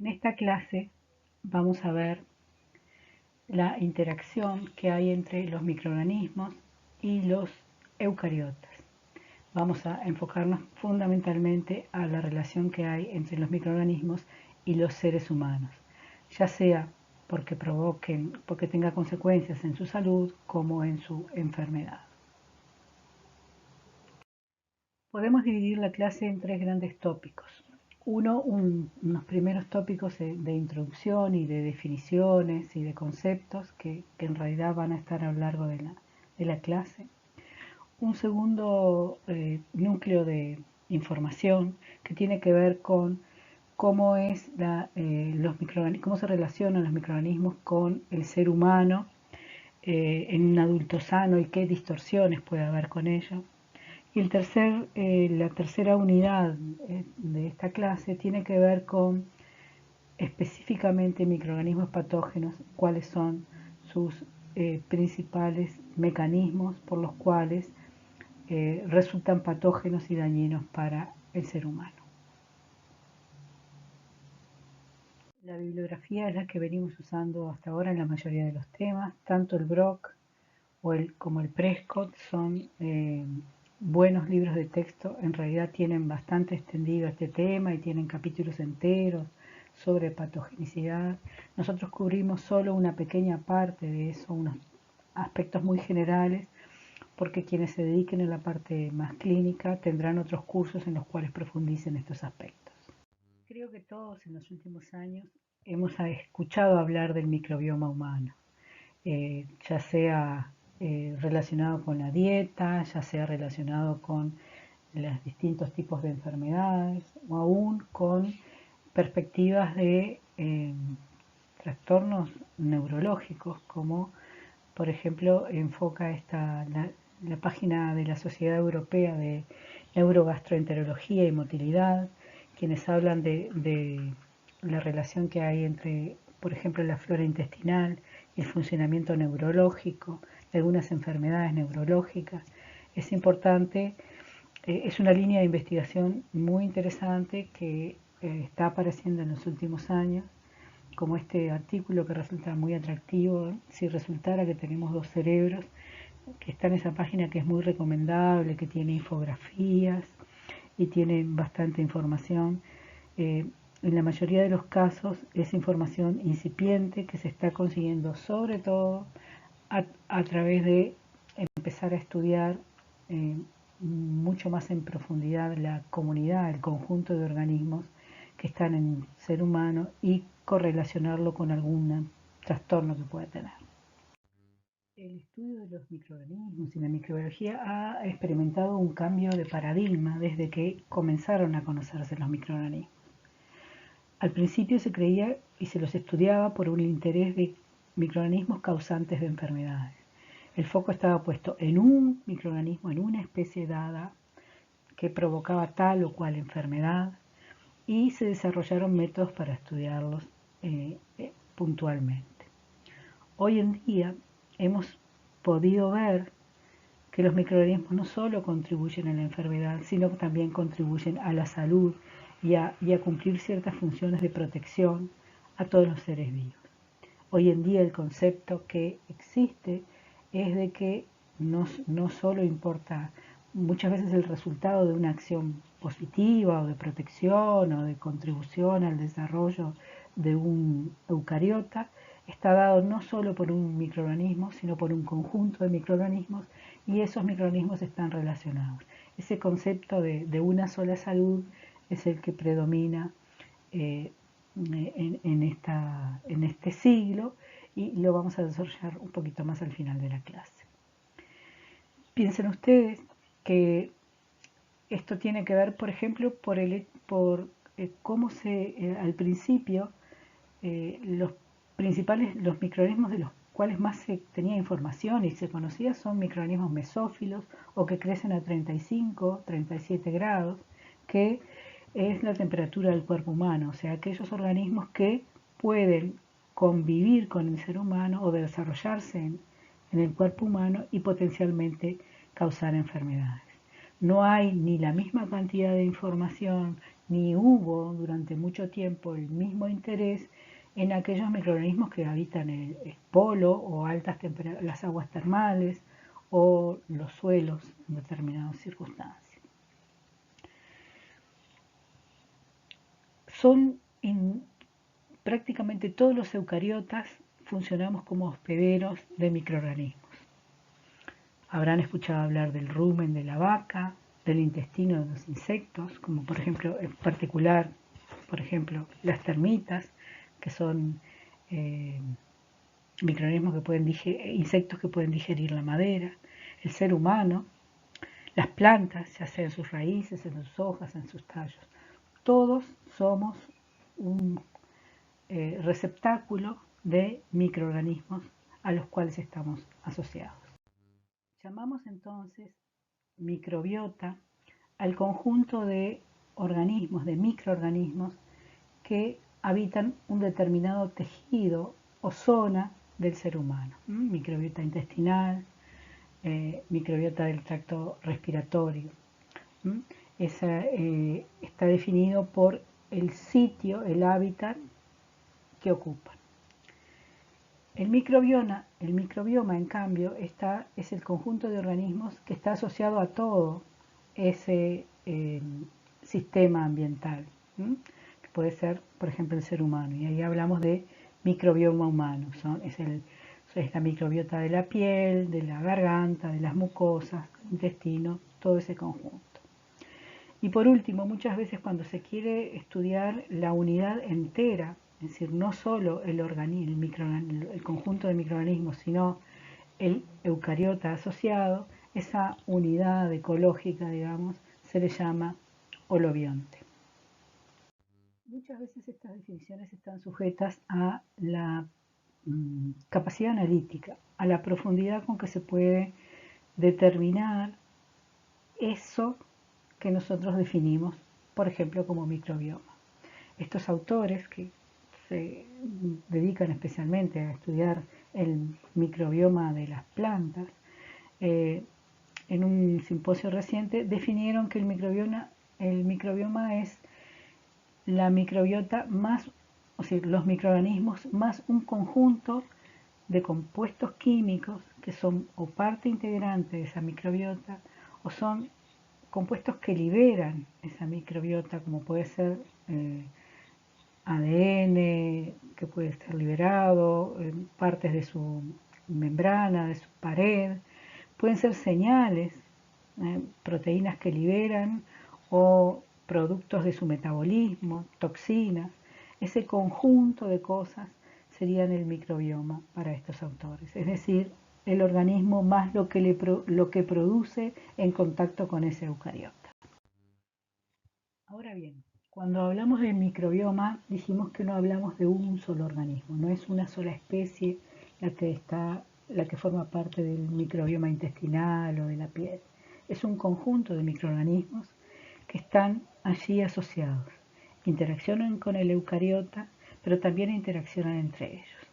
En esta clase vamos a ver la interacción que hay entre los microorganismos y los eucariotas. Vamos a enfocarnos fundamentalmente a la relación que hay entre los microorganismos y los seres humanos, ya sea porque tenga consecuencias en su salud como en su enfermedad. Podemos dividir la clase en tres grandes tópicos. Unos primeros tópicos de introducción y de definiciones y de conceptos que en realidad van a estar a lo largo de la clase. Un segundo núcleo de información que tiene que ver con cómo se relacionan los microorganismos con el ser humano en un adulto sano y qué distorsiones puede haber con ello. Y la tercera unidad de esta clase tiene que ver con específicamente microorganismos patógenos, cuáles son sus principales mecanismos por los cuales resultan patógenos y dañinos para el ser humano. La bibliografía es la que venimos usando hasta ahora en la mayoría de los temas, tanto el Brock como el Prescott son buenos libros de texto. En realidad tienen bastante extendido este tema y tienen capítulos enteros sobre patogenicidad. Nosotros cubrimos solo una pequeña parte de eso, unos aspectos muy generales, porque quienes se dediquen a la parte más clínica tendrán otros cursos en los cuales profundicen estos aspectos. Creo que todos en los últimos años hemos escuchado hablar del microbioma humano, ya sea relacionado con la dieta, ya sea relacionado con los distintos tipos de enfermedades o aún con perspectivas de trastornos neurológicos, como por ejemplo enfoca la página de la Sociedad Europea de Neurogastroenterología y Motilidad, quienes hablan de la relación que hay entre, por ejemplo, la flora intestinal y el funcionamiento neurológico, de algunas enfermedades neurológicas. Es importante, es una línea de investigación muy interesante que está apareciendo en los últimos años, como este artículo que resulta muy atractivo, si resultara que tenemos dos cerebros, que está en esa página que es muy recomendable, que tiene infografías y tiene bastante información. En la mayoría de los casos es información incipiente que se está consiguiendo sobre todo a través de empezar a estudiar mucho más en profundidad la comunidad, el conjunto de organismos que están en el ser humano y correlacionarlo con algún trastorno que pueda tener. El estudio de los microorganismos y la microbiología ha experimentado un cambio de paradigma desde que comenzaron a conocerse los microorganismos. Al principio se creía y se los estudiaba por un interés de microorganismos causantes de enfermedades. El foco estaba puesto en un microorganismo, en una especie dada que provocaba tal o cual enfermedad, y se desarrollaron métodos para estudiarlos puntualmente. Hoy en día hemos podido ver que los microorganismos no solo contribuyen a la enfermedad, sino que también contribuyen a la salud y a cumplir ciertas funciones de protección a todos los seres vivos. Hoy en día el concepto que existe es de que no solo importa muchas veces el resultado de una acción positiva o de protección o de contribución al desarrollo de un eucariota, está dado no solo por un microorganismo, sino por un conjunto de microorganismos, y esos microorganismos están relacionados. Ese concepto de una sola salud es el que predomina en este siglo, y lo vamos a desarrollar un poquito más al final de la clase. Piensen ustedes que esto tiene que ver, por ejemplo, por cómo al principio los microorganismos de los cuales más se tenía información y se conocía son microorganismos mesófilos o que crecen a 35, 37 grados, que es la temperatura del cuerpo humano, o sea, aquellos organismos que pueden convivir con el ser humano o desarrollarse en el cuerpo humano y potencialmente causar enfermedades. No hay ni la misma cantidad de información ni hubo durante mucho tiempo el mismo interés en aquellos microorganismos que habitan el polo o las aguas termales o los suelos en determinadas circunstancias. Prácticamente todos los eucariotas funcionamos como hospederos de microorganismos. Habrán escuchado hablar del rumen de la vaca, del intestino de los insectos, como por ejemplo, en particular, las termitas, que son microorganismos que pueden insectos que pueden digerir la madera, el ser humano, las plantas, ya sea en sus raíces, en sus hojas, en sus tallos. Todos somos un receptáculo de microorganismos a los cuales estamos asociados. Llamamos entonces microbiota al conjunto de organismos, de microorganismos que habitan un determinado tejido o zona del ser humano. Microbiota intestinal, microbiota del tracto respiratorio. Está definido por el sitio, el hábitat que ocupan. El microbioma, en cambio, es el conjunto de organismos que está asociado a todo ese sistema ambiental, que puede ser, por ejemplo, el ser humano. Y ahí hablamos de microbioma humano. Es la microbiota de la piel, de la garganta, de las mucosas, del intestino, todo ese conjunto. Y por último, muchas veces cuando se quiere estudiar la unidad entera, es decir, no solo el conjunto de microorganismos, sino el eucariota asociado, esa unidad ecológica, digamos, se le llama holobionte. Muchas veces estas definiciones están sujetas a la capacidad analítica, a la profundidad con que se puede determinar eso que nosotros definimos, por ejemplo, como microbioma. Estos autores que se dedican especialmente a estudiar el microbioma de las plantas, en un simposio reciente definieron que el microbioma es la microbiota más, o sea, los microorganismos más un conjunto de compuestos químicos que son o parte integrante de esa microbiota o son compuestos que liberan esa microbiota, como puede ser ADN, que puede estar liberado, partes de su membrana, de su pared, pueden ser señales, proteínas que liberan o productos de su metabolismo, toxinas. Ese conjunto de cosas serían el microbioma para estos autores, es decir, el organismo más lo que produce en contacto con ese eucariota. Ahora bien, cuando hablamos de microbioma, dijimos que no hablamos de un solo organismo, no es una sola especie la que forma parte del microbioma intestinal o de la piel. Es un conjunto de microorganismos que están allí asociados. Interaccionan con el eucariota, pero también interaccionan entre ellos.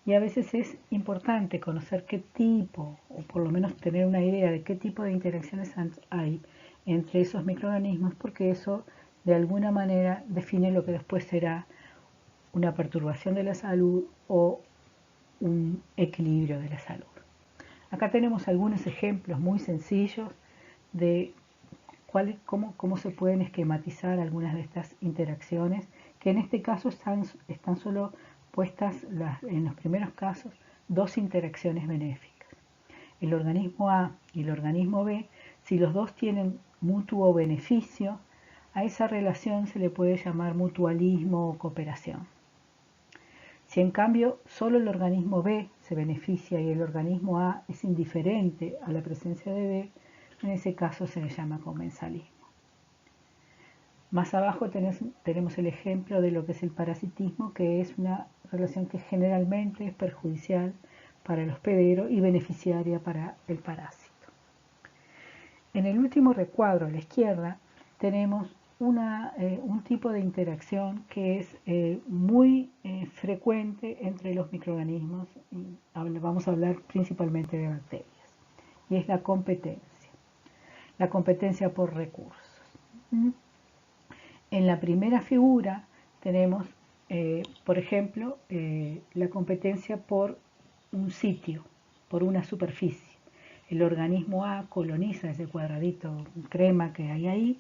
Y a veces es importante conocer qué tipo, o por lo menos tener una idea de qué tipo de interacciones hay entre esos microorganismos, porque eso de alguna manera define lo que después será una perturbación de la salud o un equilibrio de la salud. Acá tenemos algunos ejemplos muy sencillos de cómo se pueden esquematizar algunas de estas interacciones, que en este caso están solo puestas en los primeros casos dos interacciones benéficas. El organismo A y el organismo B, si los dos tienen mutuo beneficio, a esa relación se le puede llamar mutualismo o cooperación. Si en cambio solo el organismo B se beneficia y el organismo A es indiferente a la presencia de B, en ese caso se le llama comensalismo. Más abajo tenemos el ejemplo de lo que es el parasitismo, que es una relación que generalmente es perjudicial para el hospedero y beneficiaria para el parásito. En el último recuadro a la izquierda tenemos un tipo de interacción que es muy frecuente entre los microorganismos. Vamos a hablar principalmente de bacterias, y es la competencia por recursos. En la primera figura tenemos, por ejemplo, la competencia por un sitio, por una superficie. El organismo A coloniza ese cuadradito crema que hay ahí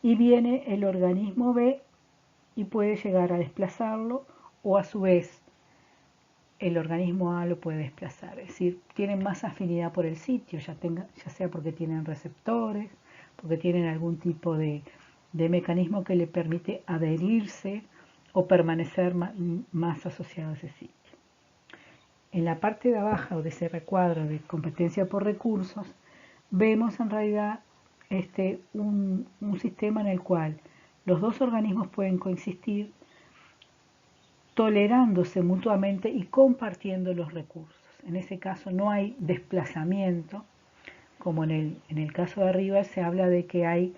y viene el organismo B y puede llegar a desplazarlo, o a su vez el organismo A lo puede desplazar. Es decir, tienen más afinidad por el sitio, ya sea porque tienen receptores, porque tienen algún tipo de mecanismo que le permite adherirse o permanecer más asociado a ese sitio. En la parte de abajo de ese recuadro de competencia por recursos, vemos en realidad un sistema en el cual los dos organismos pueden coexistir tolerándose mutuamente y compartiendo los recursos. En ese caso no hay desplazamiento, como en el caso de arriba se habla de que hay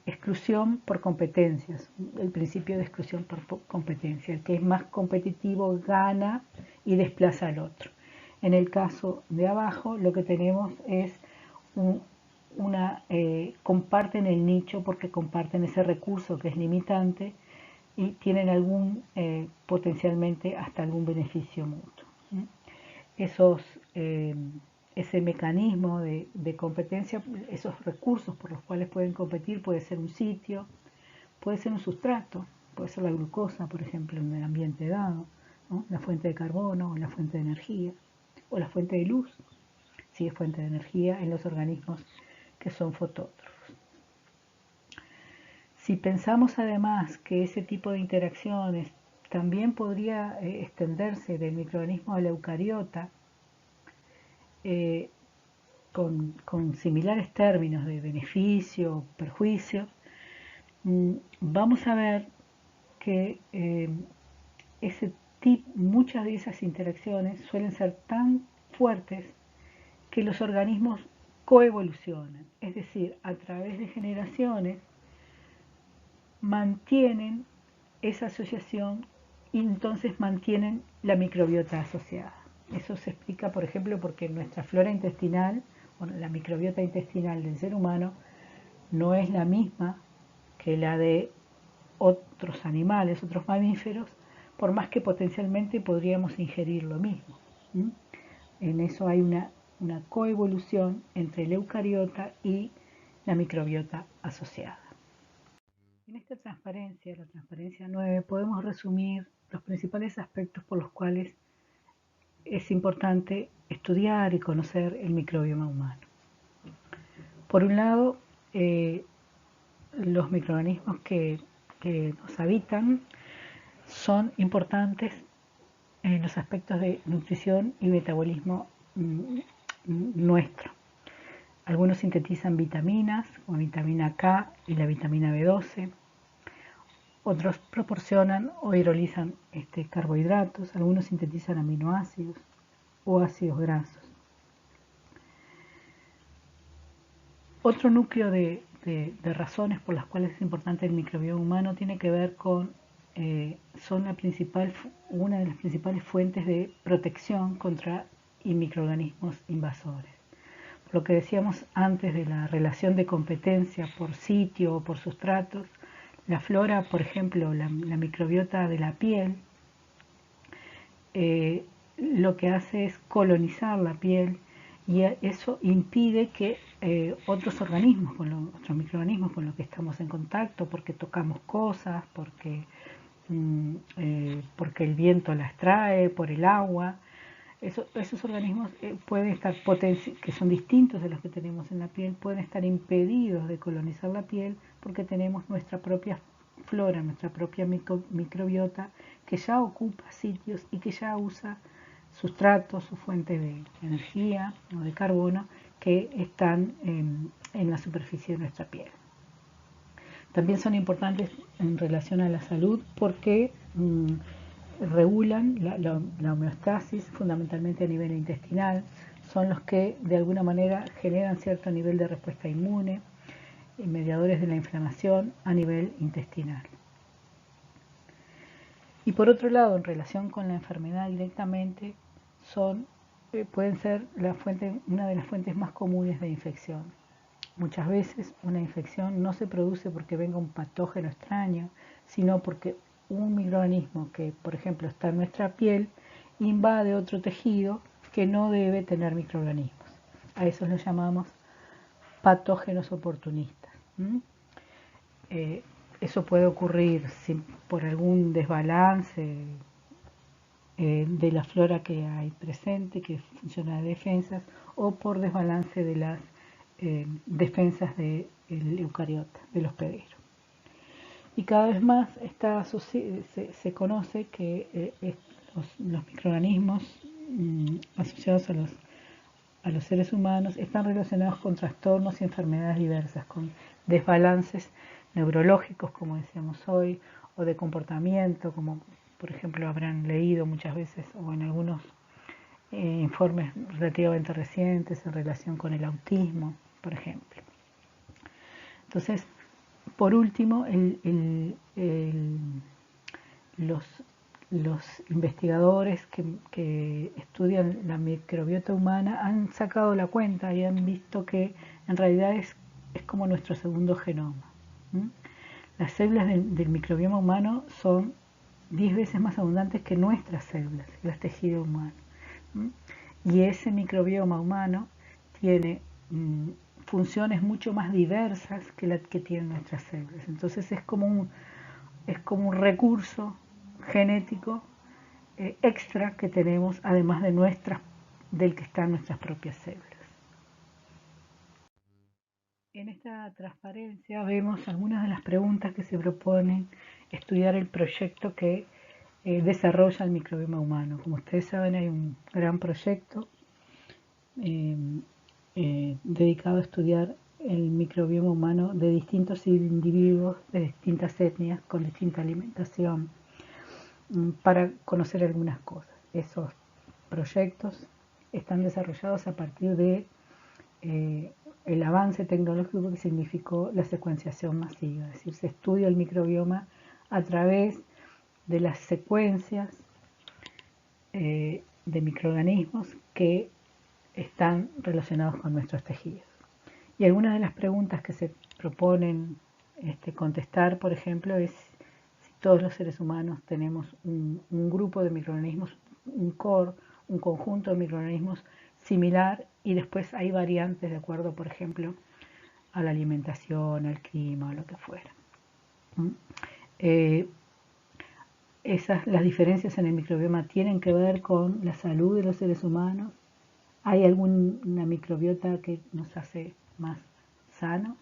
exclusión por competencias, el principio de exclusión por competencia. El que es más competitivo gana y desplaza al otro. En el caso de abajo lo que tenemos es comparten el nicho porque comparten ese recurso que es limitante y tienen potencialmente hasta algún beneficio mutuo. Ese mecanismo de competencia, esos recursos por los cuales pueden competir, puede ser un sitio, puede ser un sustrato, puede ser la glucosa, por ejemplo, en el ambiente dado, ¿no? La fuente de carbono, o la fuente de energía, o la fuente de luz, si es fuente de energía en los organismos que son fotótrofos. Si pensamos además que ese tipo de interacciones también podría extenderse del microorganismo al eucariota, con similares términos de beneficio, perjuicio, vamos a ver que muchas de esas interacciones suelen ser tan fuertes que los organismos coevolucionan, es decir, a través de generaciones mantienen esa asociación y entonces mantienen la microbiota asociada. Eso se explica, por ejemplo, porque nuestra flora intestinal, bueno, la microbiota intestinal del ser humano, no es la misma que la de otros animales, otros mamíferos, por más que potencialmente podríamos ingerir lo mismo. En eso hay una coevolución entre el eucariota y la microbiota asociada. En esta transparencia, la transparencia 9, podemos resumir los principales aspectos por los cuales es importante estudiar y conocer el microbioma humano. Por un lado, los microorganismos que nos habitan son importantes en los aspectos de nutrición y metabolismo nuestro. Algunos sintetizan vitaminas, como vitamina K y la vitamina B12. Otros proporcionan o hidrolizan carbohidratos. Algunos sintetizan aminoácidos o ácidos grasos. Otro núcleo de razones por las cuales es importante el microbioma humano tiene que ver con son una de las principales fuentes de protección contra microorganismos invasores. Por lo que decíamos antes de la relación de competencia por sitio o por sustratos, la flora, por ejemplo, la microbiota de la piel, lo que hace es colonizar la piel y eso impide que otros microorganismos con los que estamos en contacto, porque tocamos cosas, porque el viento las trae, por el agua, esos organismos pueden estar que son distintos de los que tenemos en la piel, pueden estar impedidos de colonizar la piel porque tenemos nuestra propia flora, nuestra propia microbiota que ya ocupa sitios y que ya usa sustratos o fuentes de energía o de carbono que están en la superficie de nuestra piel. También son importantes en relación a la salud porque regulan la homeostasis fundamentalmente a nivel intestinal, son los que de alguna manera generan cierto nivel de respuesta inmune y mediadores de la inflamación a nivel intestinal. Y por otro lado, en relación con la enfermedad directamente, pueden ser una de las fuentes más comunes de infección. Muchas veces una infección no se produce porque venga un patógeno extraño, sino porque un microorganismo que, por ejemplo, está en nuestra piel, invade otro tejido que no debe tener microorganismos. A eso los llamamos patógenos oportunistas. Eso puede ocurrir por algún desbalance de la flora que hay presente, que funciona de defensas, o por desbalance de las defensas del eucariota, del hospedero. Y cada vez más se conoce que los microorganismos asociados a los seres humanos están relacionados con trastornos y enfermedades diversas, con desbalances neurológicos, como decíamos hoy, o de comportamiento, como por ejemplo habrán leído muchas veces o en algunos informes relativamente recientes en relación con el autismo, por ejemplo. Entonces, por último, los investigadores que estudian la microbiota humana han sacado la cuenta y han visto que en realidad es como nuestro segundo genoma. Las células del microbioma humano son 10 veces más abundantes que nuestras células, el tejido humano. Y ese microbioma humano tiene funciones mucho más diversas que las que tienen nuestras células. Entonces es como un recurso genético extra que tenemos, además del que están nuestras propias células. En esta transparencia vemos algunas de las preguntas que se proponen estudiar el proyecto que desarrolla el microbioma humano. Como ustedes saben, hay un gran proyecto dedicado a estudiar el microbioma humano de distintos individuos, de distintas etnias, con distinta alimentación, para conocer algunas cosas. Esos proyectos están desarrollados a partir de el avance tecnológico que significó la secuenciación masiva, es decir, se estudia el microbioma a través de las secuencias de microorganismos que están relacionados con nuestros tejidos. Y algunas de las preguntas que se proponen contestar, por ejemplo, es si todos los seres humanos tenemos un grupo de microorganismos, un core, un conjunto de microorganismos similar, y después hay variantes de acuerdo, por ejemplo, a la alimentación, al clima o lo que fuera. Las diferencias en el microbioma tienen que ver con la salud de los seres humanos. ¿Hay alguna microbiota que nos hace más sanos?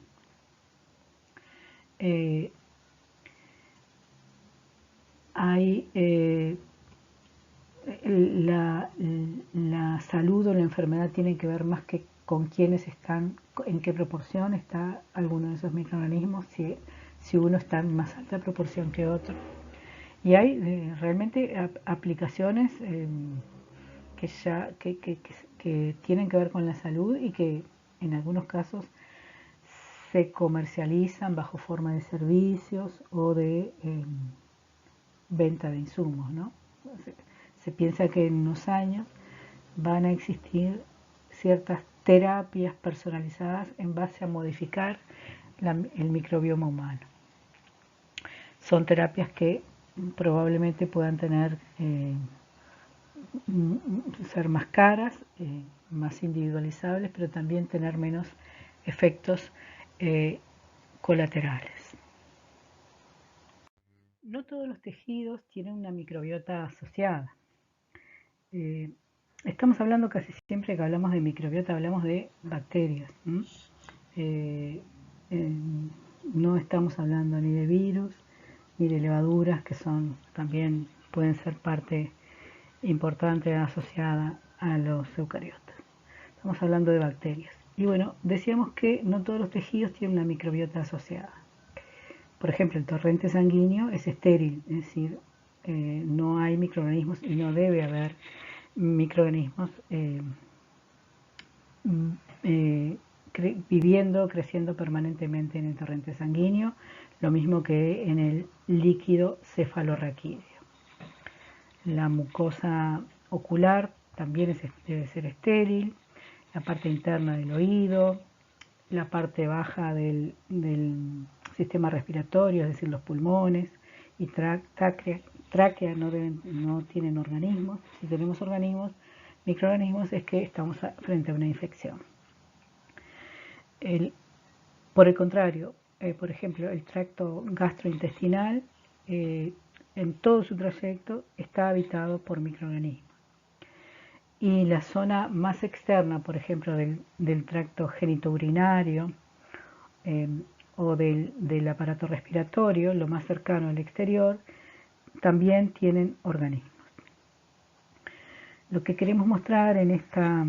La salud o la enfermedad tiene que ver más que con quiénes están, en qué proporción está alguno de esos microorganismos, si uno está en más alta proporción que otro. Y hay realmente aplicaciones que tienen que ver con la salud y que en algunos casos se comercializan bajo forma de servicios o de venta de insumos, ¿no? Se piensa que en unos años van a existir ciertas terapias personalizadas en base a modificar el microbioma humano. Son terapias que probablemente puedan ser más caras, más individualizables, pero también tener menos efectos colaterales. No todos los tejidos tienen una microbiota asociada. Estamos hablando casi siempre que hablamos de microbiota, hablamos de bacterias. No estamos hablando ni de virus, ni de levaduras, que también pueden ser parte importante asociada a los eucariotas. Estamos hablando de bacterias. Y bueno, decíamos que no todos los tejidos tienen una microbiota asociada. Por ejemplo, el torrente sanguíneo es estéril, es decir, no hay microorganismos y no debe haber microorganismos viviendo, creciendo permanentemente en el torrente sanguíneo, lo mismo que en el líquido cefalorraquídeo. La mucosa ocular también debe ser estéril, la parte interna del oído, la parte baja del sistema respiratorio, es decir, los pulmones, y tráquea no tienen organismos. Si tenemos organismos, microorganismos, es que estamos frente a una infección. Por el contrario, por ejemplo, el tracto gastrointestinal, en todo su trayecto, está habitado por microorganismos. Y la zona más externa, por ejemplo, del tracto genitourinario o del aparato respiratorio, lo más cercano al exterior, también tienen organismos. Lo que queremos mostrar en esta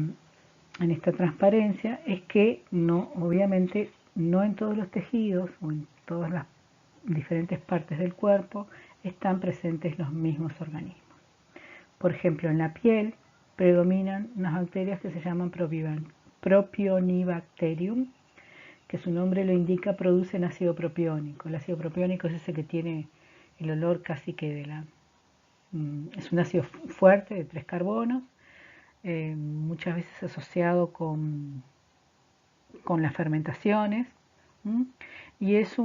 transparencia es que obviamente no en todos los tejidos o en todas las diferentes partes del cuerpo están presentes los mismos organismos. Por ejemplo, en la piel predominan unas bacterias que se llaman Propionibacterium, que su nombre lo indica, producen ácido propiónico. El ácido propiónico es ese que tiene el olor casi que es un ácido fuerte de 3 carbonos, muchas veces asociado con las fermentaciones, y es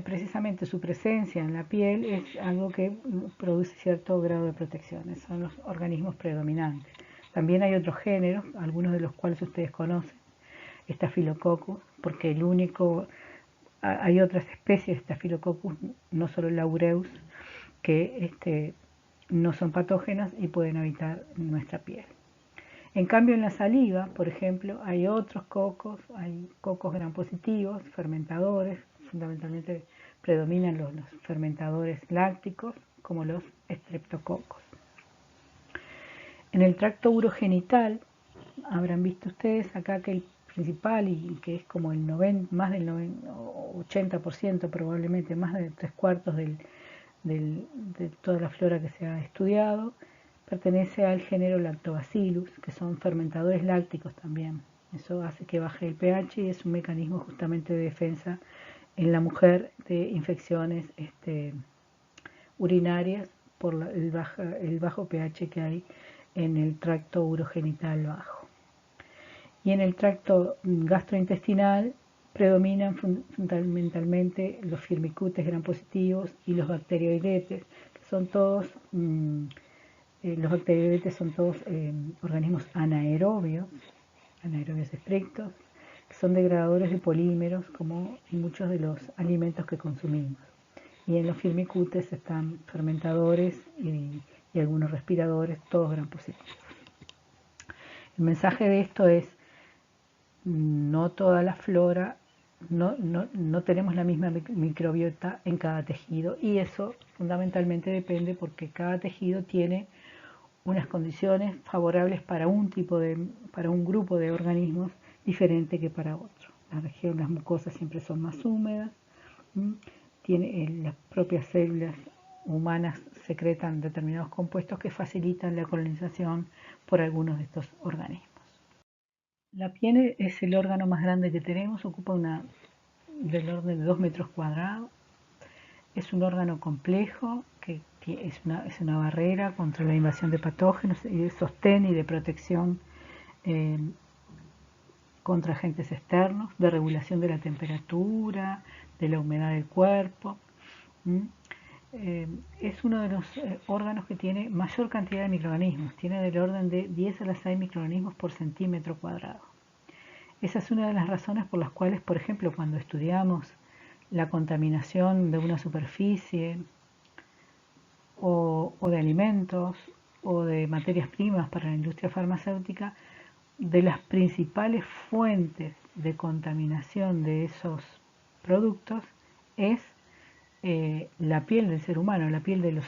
precisamente su presencia en la piel es algo que produce cierto grado de protección. Son los organismos predominantes. También hay otros géneros, algunos de los cuales ustedes conocen, Staphylococcus, porque hay otras especies de Staphylococcus, no solo el aureus, que no son patógenas y pueden habitar nuestra piel. En cambio, en la saliva, por ejemplo, hay otros cocos, hay cocos gram positivos, fermentadores, fundamentalmente predominan los fermentadores lácticos, como los estreptococos. En el tracto urogenital, habrán visto ustedes acá que el principal, y que es como más del 80% probablemente, más de 3/4 de toda la flora que se ha estudiado, pertenece al género Lactobacillus, que son fermentadores lácticos también. Eso hace que baje el pH y es un mecanismo justamente de defensa en la mujer de infecciones urinarias por el bajo pH que hay en el tracto urogenital bajo. Y en el tracto gastrointestinal predominan fundamentalmente los firmicutes gram positivos y los bacteroidetes, que son todos los bacteroidetes son todos organismos anaerobios estrictos, que son degradadores de polímeros, como en muchos de los alimentos que consumimos. Y en los firmicutes están fermentadores y algunos respiradores, todos gram positivos. El mensaje de esto es: no toda la flora, no tenemos la misma microbiota en cada tejido, y eso fundamentalmente depende porque cada tejido tiene unas condiciones favorables para un grupo de organismos diferente que para otro. Las mucosas siempre son más húmedas, las propias células humanas secretan determinados compuestos que facilitan la colonización por algunos de estos organismos. La piel es el órgano más grande que tenemos, ocupa del orden de 2 metros cuadrados. Es un órgano complejo que es una barrera contra la invasión de patógenos y de sostén y de protección contra agentes externos, de regulación de la temperatura, de la humedad del cuerpo. Es uno de los órganos que tiene mayor cantidad de microorganismos, tiene del orden de 10 a la 6 microorganismos por centímetro cuadrado. Esa es una de las razones por las cuales, por ejemplo, cuando estudiamos la contaminación de una superficie o de alimentos o de materias primas para la industria farmacéutica, de las principales fuentes de contaminación de esos productos es la piel del ser humano, la piel del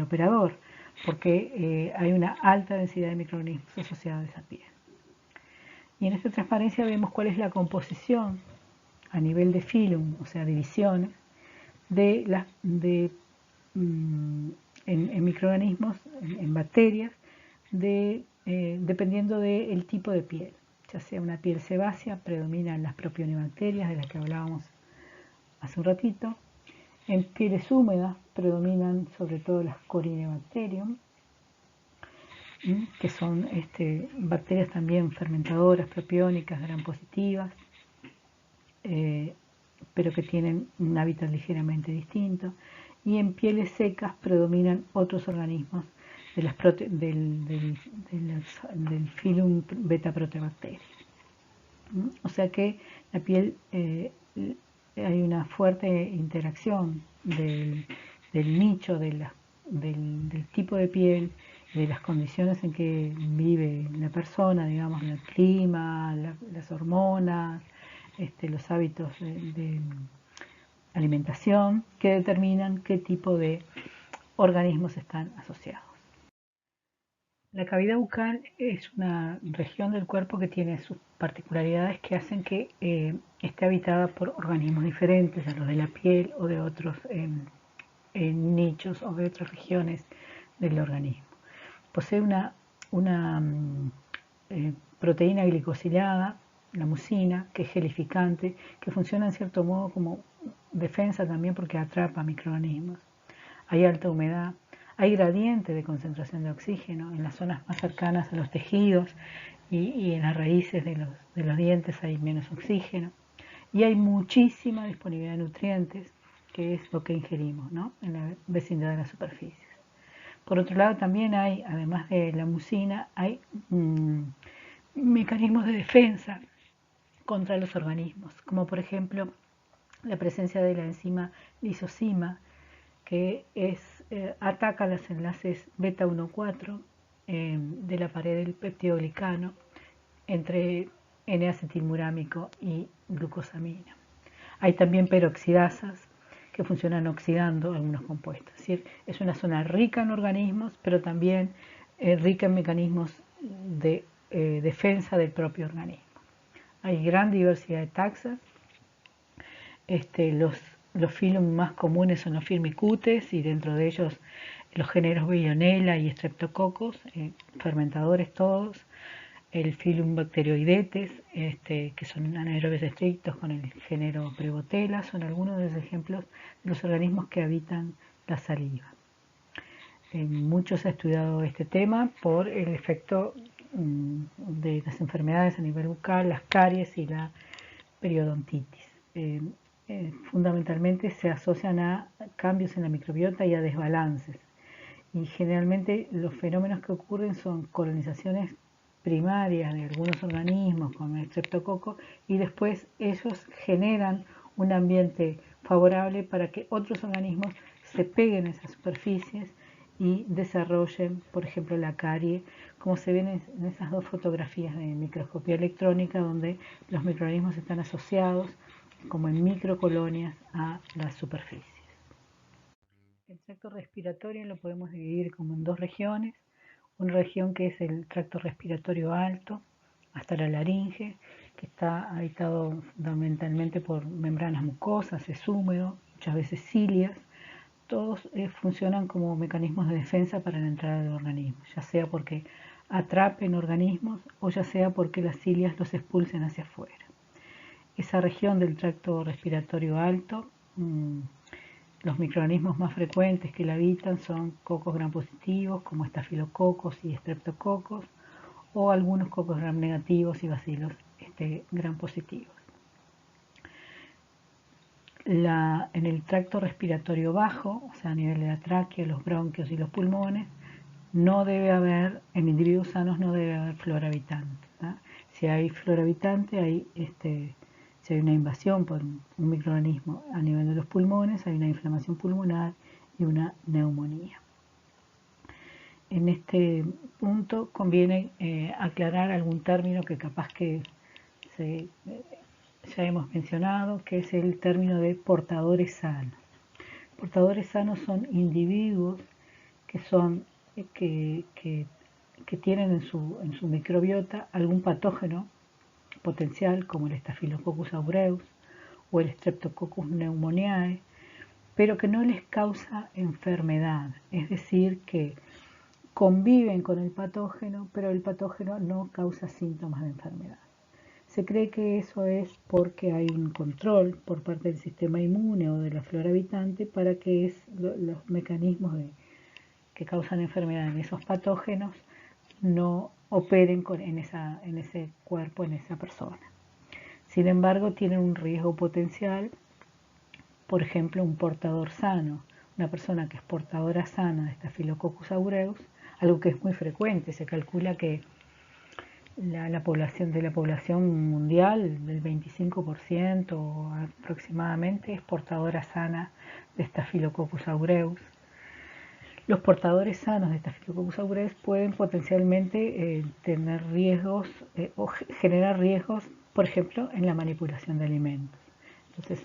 operador, porque hay una alta densidad de microorganismos asociada a esa piel. Y en esta transparencia vemos cuál es la composición a nivel de filum, o sea, divisiones, en microorganismos, en bacterias, dependiendo del tipo de piel. Ya sea una piel sebácea, predominan las propionibacterias de las que hablábamos hace un ratito. En pieles húmedas predominan sobre todo las Corynebacterium, que son bacterias también fermentadoras, propiónicas, gram positivas. pero que tienen un hábitat ligeramente distinto. Y en pieles secas predominan otros organismos de del filum beta-proteobacterias. O sea que la piel, hay una fuerte interacción del nicho, del tipo de piel, de las condiciones en que vive la persona, digamos, el clima, las hormonas, los hábitos de alimentación, que determinan qué tipo de organismos están asociados. La cavidad bucal es una región del cuerpo que tiene sus particularidades que hacen que esté habitada por organismos diferentes a los de la piel o de otros nichos o de otras regiones del organismo. Posee una proteína glicosilada, la mucina, que es gelificante, que funciona en cierto modo como defensa también porque atrapa microorganismos. Hay alta humedad, hay gradiente de concentración de oxígeno en las zonas más cercanas a los tejidos y en las raíces de los dientes hay menos oxígeno. Y hay muchísima disponibilidad de nutrientes, que es lo que ingerimos, ¿no?, en la vecindad de las superficies. Por otro lado, también hay, además de la mucina, hay mecanismos de defensa contra los organismos, como por ejemplo la presencia de la enzima lisozima, que ataca los enlaces beta 1,4 de la pared del peptidoglicano entre N-acetilmurámico y glucosamina. Hay también peroxidasas que funcionan oxidando algunos compuestos. Es decir, es una zona rica en organismos, pero también rica en mecanismos de defensa del propio organismo. Hay gran diversidad de taxas. Los filum más comunes son los firmicutes y dentro de ellos los géneros Bionella y Streptococcus, fermentadores todos. El filum Bacteroidetes, que son anaerobios estrictos con el género Prevotella, son algunos de los ejemplos de los organismos que habitan la saliva. Mucho se ha estudiado este tema por el efecto de las enfermedades a nivel bucal, las caries y la periodontitis. Fundamentalmente se asocian a cambios en la microbiota y a desbalances. Y generalmente los fenómenos que ocurren son colonizaciones primarias de algunos organismos como el estreptococo y después ellos generan un ambiente favorable para que otros organismos se peguen a esas superficies y desarrollen, por ejemplo, la carie, como se ven en esas dos fotografías de microscopía electrónica donde los microorganismos están asociados como en microcolonias a las superficies. El tracto respiratorio lo podemos dividir como en dos regiones. Una región que es el tracto respiratorio alto, hasta la laringe, que está habitado fundamentalmente por membranas mucosas, es húmedo, muchas veces cilias. Todos funcionan como mecanismos de defensa para la entrada del organismo, ya sea porque atrapen organismos o ya sea porque las cilias los expulsen hacia afuera. Esa región del tracto respiratorio alto, los microorganismos más frecuentes que la habitan son cocos gram positivos como estafilococos y streptococos o algunos cocos gram negativos y bacilos gram positivos. En el tracto respiratorio bajo, o sea, a nivel de la tráquea, los bronquios y los pulmones, no debe haber, en individuos sanos no debe haber flora habitante. Si hay flora habitante, si hay una invasión por un microorganismo a nivel de los pulmones, hay una inflamación pulmonar y una neumonía. En este punto conviene aclarar algún término que capaz que ya hemos mencionado, que es el término de portadores sanos. Portadores sanos son individuos que tienen en su microbiota algún patógeno potencial como el Staphylococcus aureus o el Streptococcus pneumoniae, pero que no les causa enfermedad, es decir, que conviven con el patógeno, pero el patógeno no causa síntomas de enfermedad. Se cree que eso es porque hay un control por parte del sistema inmune o de la flora habitante para que los mecanismos que causan enfermedad en esos patógenos no operen en ese cuerpo, en esa persona. Sin embargo, tienen un riesgo potencial, por ejemplo, un portador sano, una persona que es portadora sana de Staphylococcus aureus, algo que es muy frecuente. Se calcula que la población de la población mundial, el 25% aproximadamente, es portadora sana de Staphylococcus aureus. Los portadores sanos de Staphylococcus aureus pueden potencialmente tener riesgos o generar riesgos, por ejemplo, en la manipulación de alimentos. Entonces,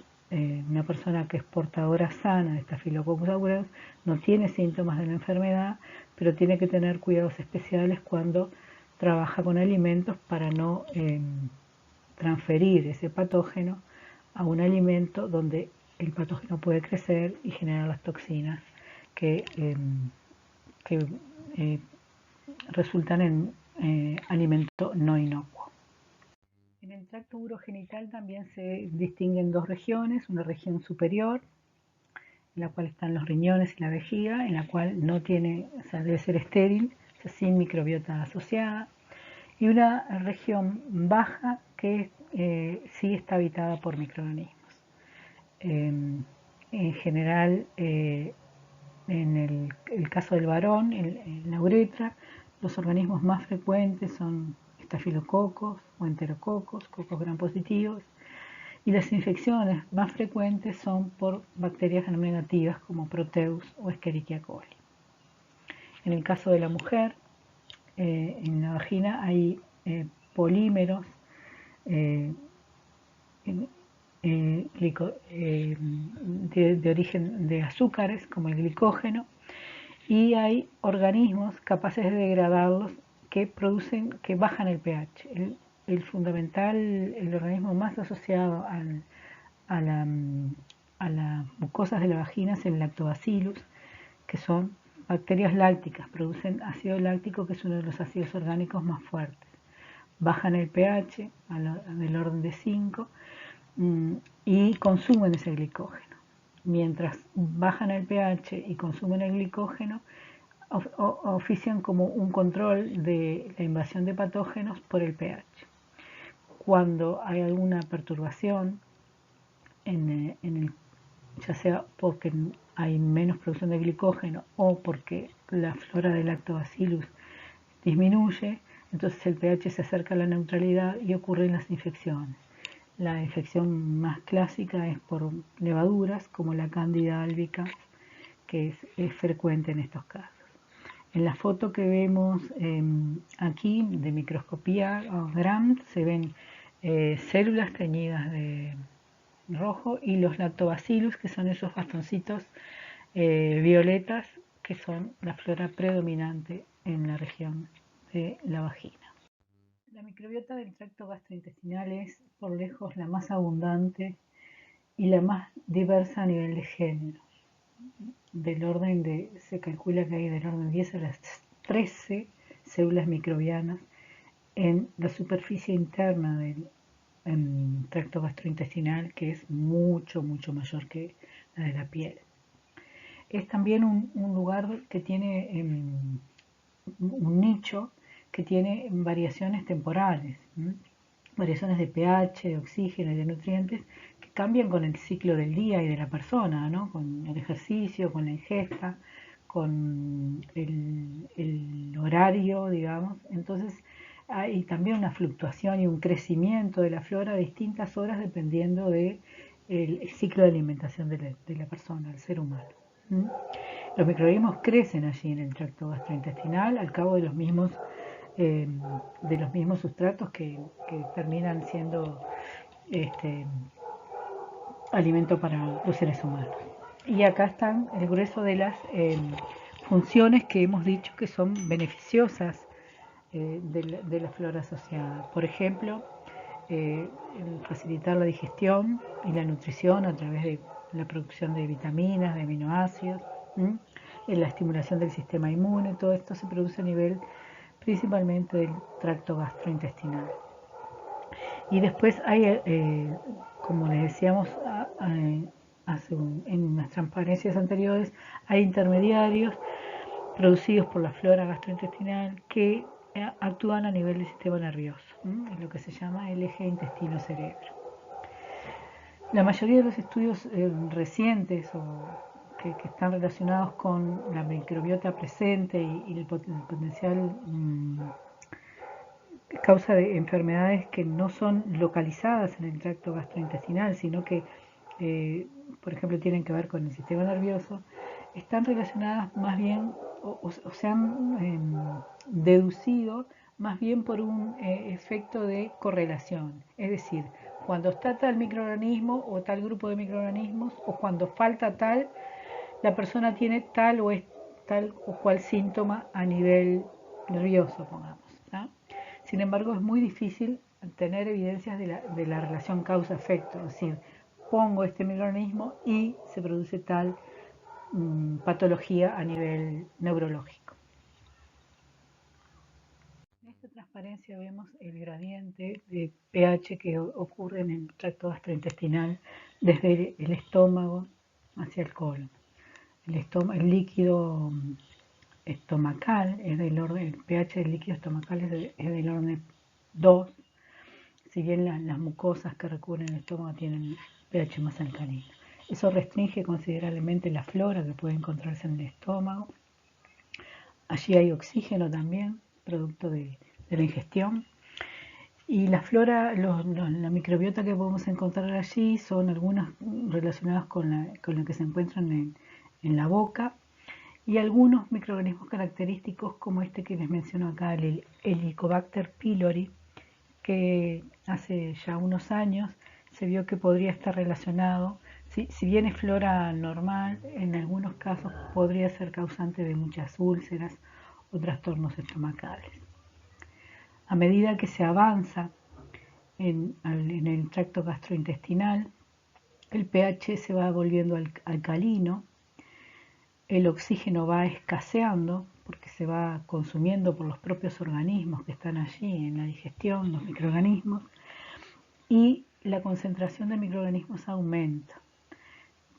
una persona que es portadora sana de Staphylococcus aureus no tiene síntomas de la enfermedad, pero tiene que tener cuidados especiales cuando trabaja con alimentos para no transferir ese patógeno a un alimento donde el patógeno puede crecer y generar las toxinas que resultan en alimento no inocuo. En el tracto urogenital también se distinguen dos regiones, una región superior, en la cual están los riñones y la vejiga, en la cual no tiene, o sea, debe ser estéril, o sea, sin microbiota asociada, y una región baja que sí está habitada por microorganismos. En general, en el caso del varón, en la uretra, los organismos más frecuentes son estafilococos o enterococos, cocos gram positivos, y las infecciones más frecuentes son por bacterias gram negativas como Proteus o Escherichia coli. En el caso de la mujer, en la vagina hay polímeros de origen de azúcares como el glicógeno, y hay organismos capaces de degradarlos que bajan el pH. El fundamental, el organismo más asociado a las mucosas de la vagina es el lactobacillus, que son bacterias lácticas, producen ácido láctico, que es uno de los ácidos orgánicos más fuertes. Bajan el pH del orden de 5 y consumen ese glicógeno. Mientras bajan el pH y consumen el glicógeno, ofician como un control de la invasión de patógenos por el pH. Cuando hay alguna perturbación, ya sea porque hay menos producción de glicógeno o porque la flora del lactobacillus disminuye, entonces el pH se acerca a la neutralidad y ocurren las infecciones. La infección más clásica es por levaduras, como la Candida albicans, que es frecuente en estos casos. En la foto que vemos aquí de microscopía Gram se ven células teñidas de rojo y los lactobacillus, que son esos bastoncitos violetas, que son la flora predominante en la región de la vagina. La microbiota del tracto gastrointestinal es por lejos la más abundante y la más diversa a nivel de género. Se calcula que hay del orden de 10 a las 13 células microbianas en la superficie interna del tracto gastrointestinal, que es mucho, mucho mayor que la de la piel. Es también un lugar que tiene un nicho que tiene variaciones temporales, variaciones de pH, de oxígeno y de nutrientes que cambian con el ciclo del día y de la persona, ¿no? Con el ejercicio, con la ingesta, con el horario, digamos. Entonces hay también una fluctuación y un crecimiento de la flora a distintas horas dependiendo del ciclo de alimentación de la persona, del ser humano. Los microorganismos crecen allí en el tracto gastrointestinal al cabo de los mismos sustratos que terminan siendo alimento para los seres humanos. Y acá están el grueso de las funciones que hemos dicho que son beneficiosas de la flora asociada. Por ejemplo, facilitar la digestión y la nutrición a través de la producción de vitaminas, de aminoácidos, la estimulación del sistema inmune. Todo esto se produce a nivel principalmente del tracto gastrointestinal. Y después hay, como les decíamos en las transparencias anteriores, hay intermediarios producidos por la flora gastrointestinal que actúan a nivel del sistema nervioso, lo que se llama el eje intestino-cerebro. La mayoría de los estudios recientes o que están relacionados con la microbiota presente y el potencial causa de enfermedades que no son localizadas en el tracto gastrointestinal, sino que, eh, por ejemplo, tienen que ver con el sistema nervioso, están relacionadas más bien o se han deducido más bien por un efecto de correlación. Es decir, cuando está tal microorganismo o tal grupo de microorganismos, o cuando falta tal, la persona tiene tal o es tal o cual síntoma a nivel nervioso, pongamos, ¿no? Sin embargo, es muy difícil tener evidencias de la relación causa-efecto, es decir, pongo este microorganismo y se produce tal patología a nivel neurológico. En esta transparencia vemos el gradiente de pH que ocurre en el tracto gastrointestinal desde el estómago hacia el colon. El líquido estomacal es del orden, el pH del líquido estomacal es del orden 2, si bien las mucosas que recubren el estómago tienen pH más alcalino. Eso restringe considerablemente la flora que puede encontrarse en el estómago. Allí hay oxígeno también, producto de la ingestión. Y la flora, la microbiota que podemos encontrar allí son algunas relacionadas con lo que se encuentran en la boca, y algunos microorganismos característicos como este que les menciono acá, el Helicobacter pylori, que hace ya unos años se vio que podría estar relacionado, si bien es flora normal, en algunos casos podría ser causante de muchas úlceras o trastornos estomacales. A medida que se avanza en el tracto gastrointestinal, el pH se va volviendo alcalino, el oxígeno va escaseando porque se va consumiendo por los propios organismos que están allí en la digestión, los microorganismos, y la concentración de microorganismos aumenta.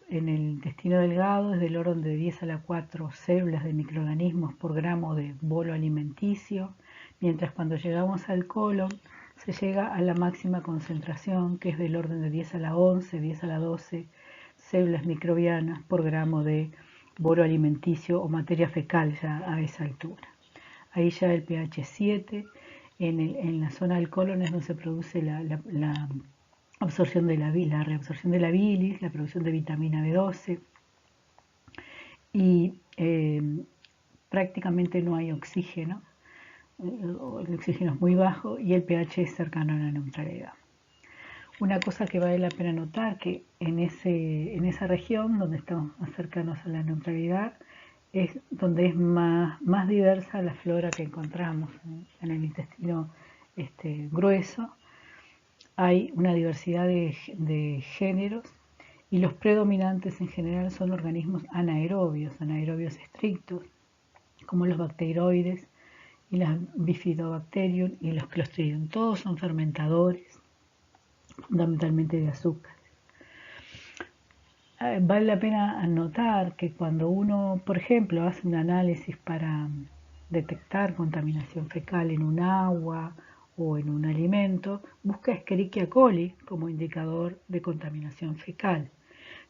En el intestino delgado es del orden de 10 a la 4 células de microorganismos por gramo de bolo alimenticio, mientras cuando llegamos al colon se llega a la máxima concentración, que es del orden de 10 a la 11, 10 a la 12 células microbianas por gramo de bolo alimenticio o materia fecal ya a esa altura. Ahí ya el pH 7, en la zona del colon es donde se produce la absorción de la reabsorción de la bilis, la producción de vitamina B12 y prácticamente no hay oxígeno, el oxígeno es muy bajo y el pH es cercano a la neutralidad. Una cosa que vale la pena notar que en esa región donde estamos más cercanos a la neutralidad es donde es más diversa la flora que encontramos en el intestino grueso. Hay una diversidad de géneros y los predominantes en general son organismos anaerobios estrictos, como los bacteroides y las bifidobacterium y los clostridium. Todos son fermentadores, fundamentalmente de azúcar. Vale la pena notar que cuando uno, por ejemplo, hace un análisis para detectar contaminación fecal en un agua o en un alimento, busca Escherichia coli como indicador de contaminación fecal.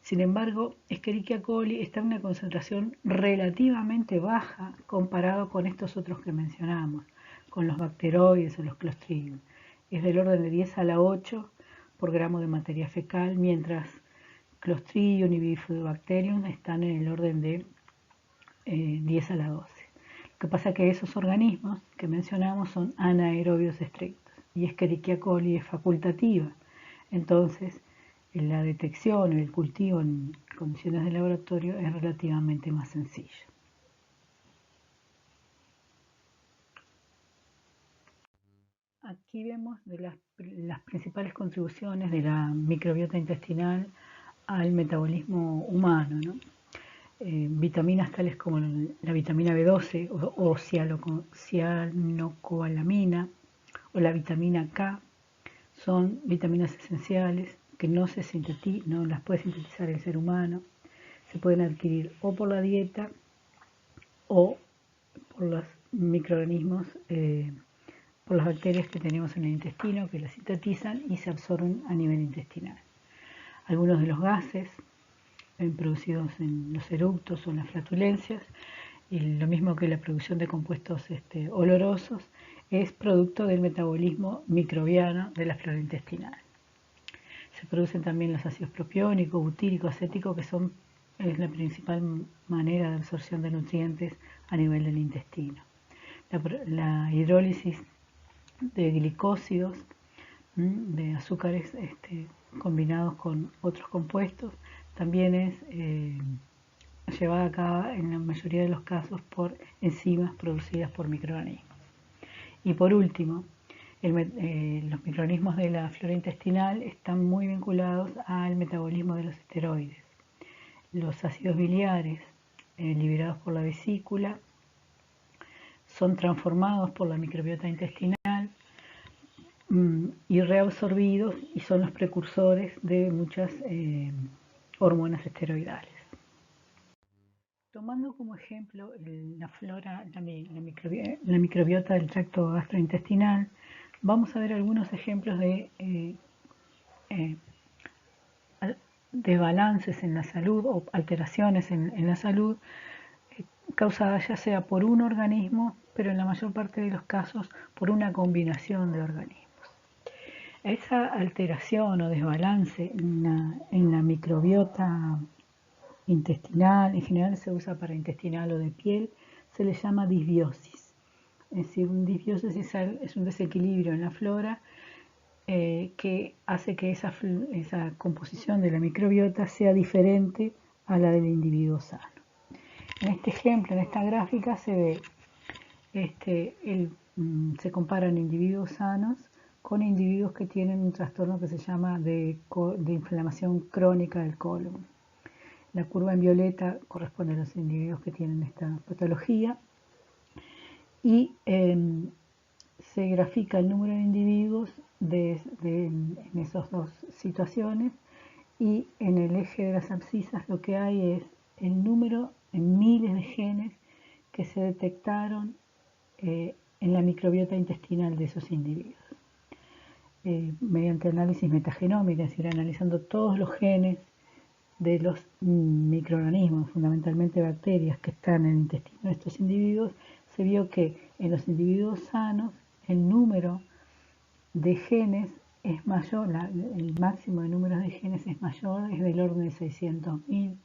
Sin embargo, Escherichia coli está en una concentración relativamente baja comparado con estos otros que mencionamos, con los bacteroides o los clostridium. Es del orden de 10 a la 8 por gramo de materia fecal, mientras Clostridium y Bifidobacterium están en el orden de 10 a la 12. Lo que pasa es que esos organismos que mencionamos son anaerobios estrictos y Escherichia coli es facultativa. Entonces, la detección y el cultivo en condiciones de laboratorio es relativamente más sencillo. Aquí vemos las principales contribuciones de la microbiota intestinal al metabolismo humano, ¿no? Vitaminas tales como la vitamina B12 o cianocobalamina o la vitamina K son vitaminas esenciales que no las puede sintetizar el ser humano. Se pueden adquirir o por la dieta o por los microorganismos, por las bacterias que tenemos en el intestino que las sintetizan y se absorben a nivel intestinal. algunos de los gases producidos en los eructos o en las flatulencias, y lo mismo que la producción de compuestos olorosos, es producto del metabolismo microbiano de la flora intestinal. Se producen también los ácidos propiónicos, butírico, acético, que es la principal manera de absorción de nutrientes a nivel del intestino. La hidrólisis de glicósidos, de azúcares combinados con otros compuestos, también es llevada a cabo en la mayoría de los casos por enzimas producidas por microorganismos. Y por último, los microorganismos de la flora intestinal están muy vinculados al metabolismo de los esteroides. Los ácidos biliares liberados por la vesícula son transformados por la microbiota intestinal y reabsorbidos, y son los precursores de muchas hormonas esteroidales. Tomando como ejemplo la flora, la microbiota del tracto gastrointestinal, vamos a ver algunos ejemplos de desbalances en la salud o alteraciones en la salud causadas ya sea por un organismo, pero en la mayor parte de los casos por una combinación de organismos. Esa alteración o desbalance en la microbiota intestinal, en general se usa para intestinal o de piel, se le llama disbiosis. Es decir, un disbiosis es un desequilibrio en la flora que hace que esa composición de la microbiota sea diferente a la del individuo sano. En este ejemplo, en esta gráfica, se ve, se comparan individuos sanos con individuos que tienen un trastorno que se llama de inflamación crónica del colon. La curva en violeta corresponde a los individuos que tienen esta patología y se grafica el número de individuos en esas dos situaciones, y en el eje de las abscisas lo que hay es el número en miles de genes que se detectaron en la microbiota intestinal de esos individuos. Mediante análisis metagenómico, es decir, analizando todos los genes de los microorganismos, fundamentalmente bacterias, que están en el intestino de estos individuos, se vio que en los individuos sanos el número de genes es mayor, el máximo de números de genes es mayor, es del orden de 600.000,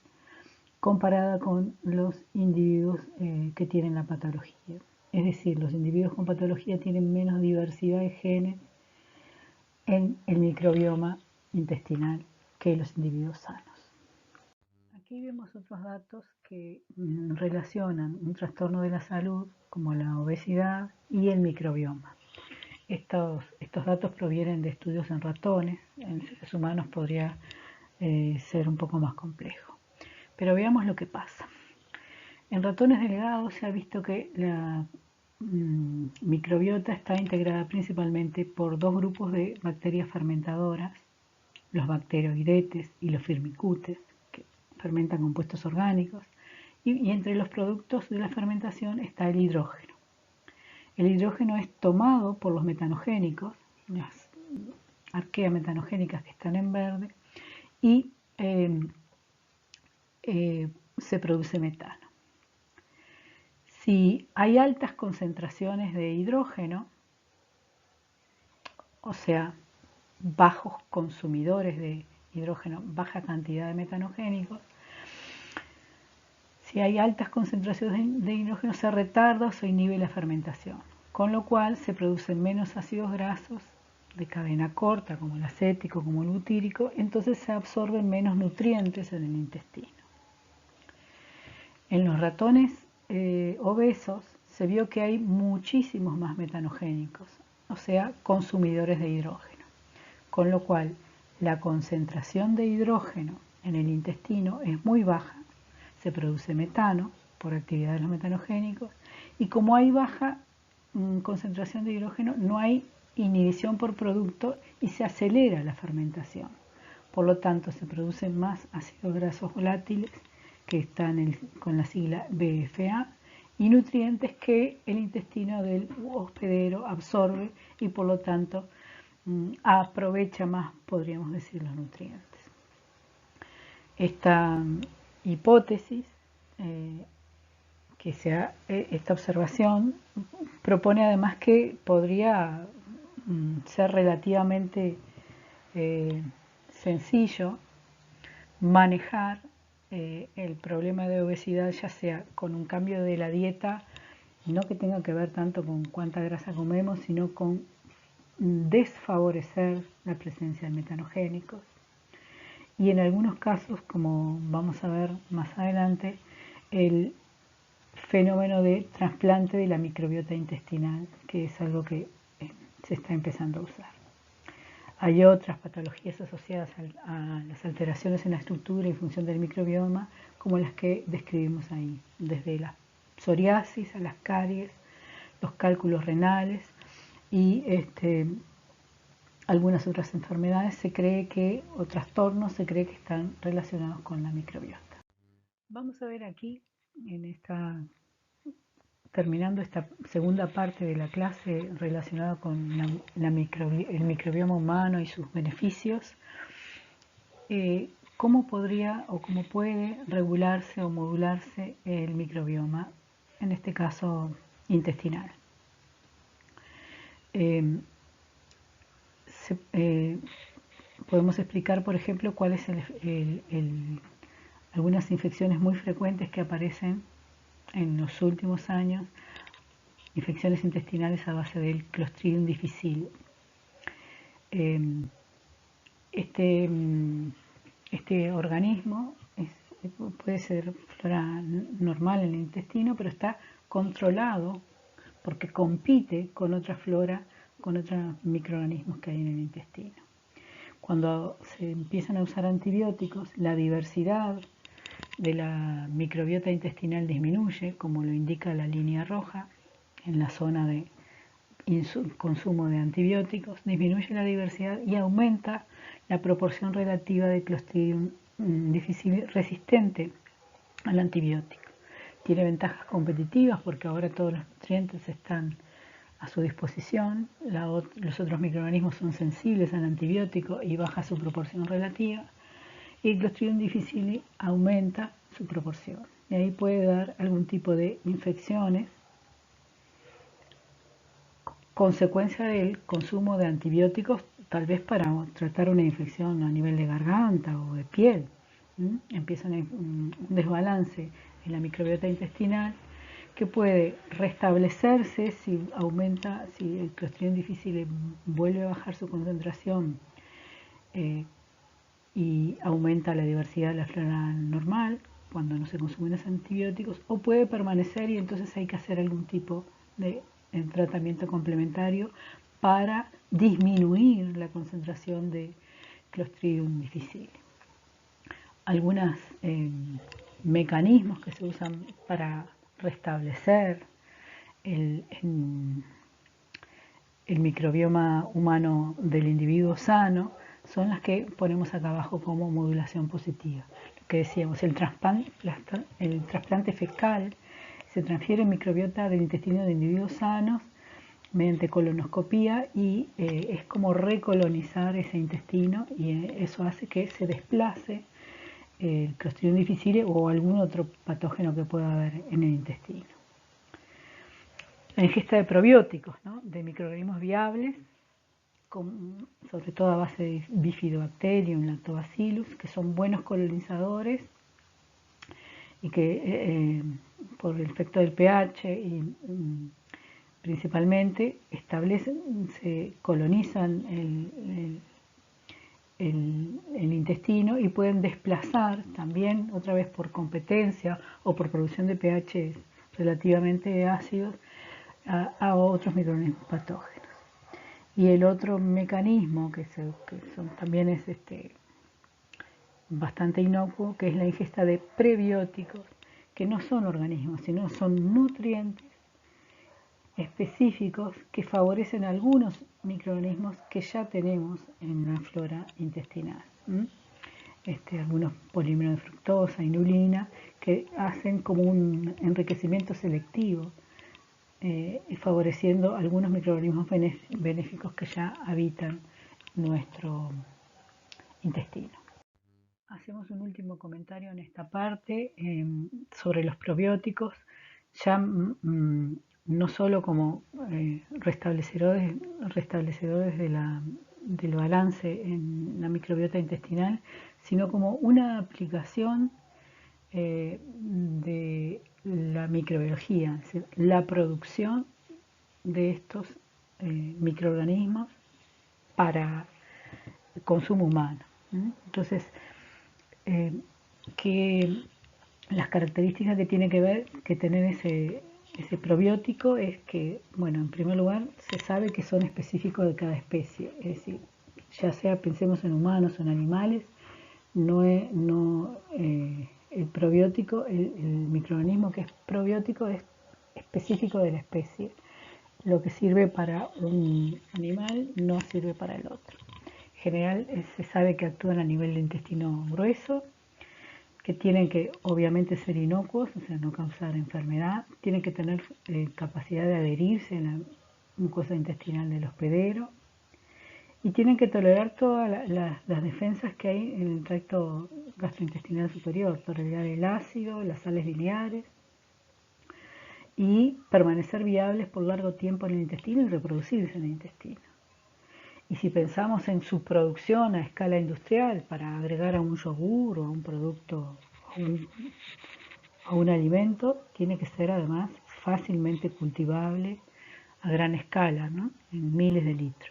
comparada con los individuos que tienen la patología. Es decir, los individuos con patología tienen menos diversidad de genes en el microbioma intestinal que los individuos sanos. Aquí vemos otros datos que relacionan un trastorno de la salud como la obesidad y el microbioma. Estos datos provienen de estudios en ratones. En seres humanos podría ser un poco más complejo. Pero veamos lo que pasa. En ratones delgados se ha visto que la microbiota está integrada principalmente por dos grupos de bacterias fermentadoras, los bacteroidetes y los firmicutes, que fermentan compuestos orgánicos, y entre los productos de la fermentación está el hidrógeno. El hidrógeno es tomado por los metanogénicos, las arqueas metanogénicas que están en verde, y se produce metano. Si hay altas concentraciones de hidrógeno, o sea, bajos consumidores de hidrógeno, baja cantidad de metanogénicos, si hay altas concentraciones de hidrógeno se retarda o se inhibe la fermentación, con lo cual se producen menos ácidos grasos de cadena corta, como el acético, como el butírico, entonces se absorben menos nutrientes en el intestino. En los ratones obesos se vio que hay muchísimos más metanogénicos, o sea, consumidores de hidrógeno, con lo cual la concentración de hidrógeno en el intestino es muy baja, se produce metano por actividad de los metanogénicos, y como hay baja concentración de hidrógeno, no hay inhibición por producto y se acelera la fermentación. Por lo tanto, se producen más ácidos grasos volátiles, que están con la sigla BFA, y nutrientes que el intestino del hospedero absorbe y por lo tanto aprovecha más, podríamos decir, los nutrientes. Esta hipótesis, esta observación, propone además que podría ser relativamente sencillo manejar el problema de obesidad, ya sea con un cambio de la dieta, no que tenga que ver tanto con cuánta grasa comemos, sino con desfavorecer la presencia de metanogénicos. Y en algunos casos, como vamos a ver más adelante, el fenómeno de trasplante de la microbiota intestinal, que es algo que se está empezando a usar. Hay otras patologías asociadas a las alteraciones en la estructura y función del microbioma, como las que describimos ahí, desde la psoriasis a las caries, los cálculos renales y algunas otras enfermedades o trastornos se cree que están relacionados con la microbiota. Vamos a ver aquí, terminando esta segunda parte de la clase relacionada con el microbioma humano y sus beneficios, cómo podría o cómo puede regularse o modularse el microbioma, en este caso intestinal. Podemos explicar, por ejemplo, cuáles algunas infecciones muy frecuentes que aparecen en los últimos años, infecciones intestinales a base del Clostridium difficile. Este organismo puede ser flora normal en el intestino, pero está controlado porque compite con otra flora, con otros microorganismos que hay en el intestino. Cuando se empiezan a usar antibióticos, la diversidad de la microbiota intestinal disminuye, como lo indica la línea roja, en la zona de consumo de antibióticos, disminuye la diversidad y aumenta la proporción relativa de Clostridium difficile resistente al antibiótico. Tiene ventajas competitivas porque ahora todos los nutrientes están a su disposición, los otros microorganismos son sensibles al antibiótico y baja su proporción relativa, y el Clostridium difficile aumenta su proporción. Y ahí puede dar algún tipo de infecciones, consecuencia del consumo de antibióticos, tal vez para tratar una infección a nivel de garganta o de piel. Empieza un desbalance en la microbiota intestinal que puede restablecerse si el Clostridium difficile vuelve a bajar su concentración y aumenta la diversidad de la flora normal cuando no se consumen los antibióticos, o puede permanecer y entonces hay que hacer algún tipo de tratamiento complementario para disminuir la concentración de Clostridium difficile. Algunos mecanismos que se usan para restablecer el microbioma humano del individuo sano son las que ponemos acá abajo como modulación positiva. Lo que decíamos, el trasplante fecal se transfiere microbiota del intestino de individuos sanos mediante colonoscopía y es como recolonizar ese intestino y eso hace que se desplace el Clostridium difficile o algún otro patógeno que pueda haber en el intestino. La ingesta de probióticos, ¿no? De microorganismos viables, sobre todo a base de Bifidobacterium, Lactobacillus, que son buenos colonizadores y que por el efecto del pH y principalmente se colonizan el intestino y pueden desplazar también, otra vez por competencia o por producción de pH relativamente ácidos, a otros microorganismos patógenos. Y el otro mecanismo también es bastante inocuo, que es la ingesta de prebióticos, que no son organismos, sino son nutrientes específicos que favorecen algunos microorganismos que ya tenemos en la flora intestinal. Algunos polímeros de fructosa, inulina, que hacen como un enriquecimiento selectivo, favoreciendo algunos microorganismos benéficos que ya habitan nuestro intestino. Hacemos un último comentario en esta parte sobre los probióticos, ya no solo como restablecedores del balance en la microbiota intestinal, sino como una aplicación de la microbiología, es decir, la producción de estos microorganismos para el consumo humano. Entonces, que las características que tiene que tener ese probiótico es que, bueno, en primer lugar, se sabe que son específicos de cada especie, es decir, ya sea pensemos en humanos o en animales, el probiótico, el microorganismo que es probiótico es específico de la especie. Lo que sirve para un animal no sirve para el otro. En general se sabe que actúan a nivel del intestino grueso, que tienen que obviamente ser inocuos, o sea, no causar enfermedad, tienen que tener capacidad de adherirse en la mucosa intestinal del hospedero y tienen que tolerar todas las defensas que hay en el tracto gastrointestinal superior, tolerar el ácido, las sales lineares y permanecer viables por largo tiempo en el intestino y reproducirse en el intestino. Y si pensamos en su producción a escala industrial para agregar a un yogur o a un producto a un alimento, tiene que ser además fácilmente cultivable a gran escala, ¿no? En miles de litros.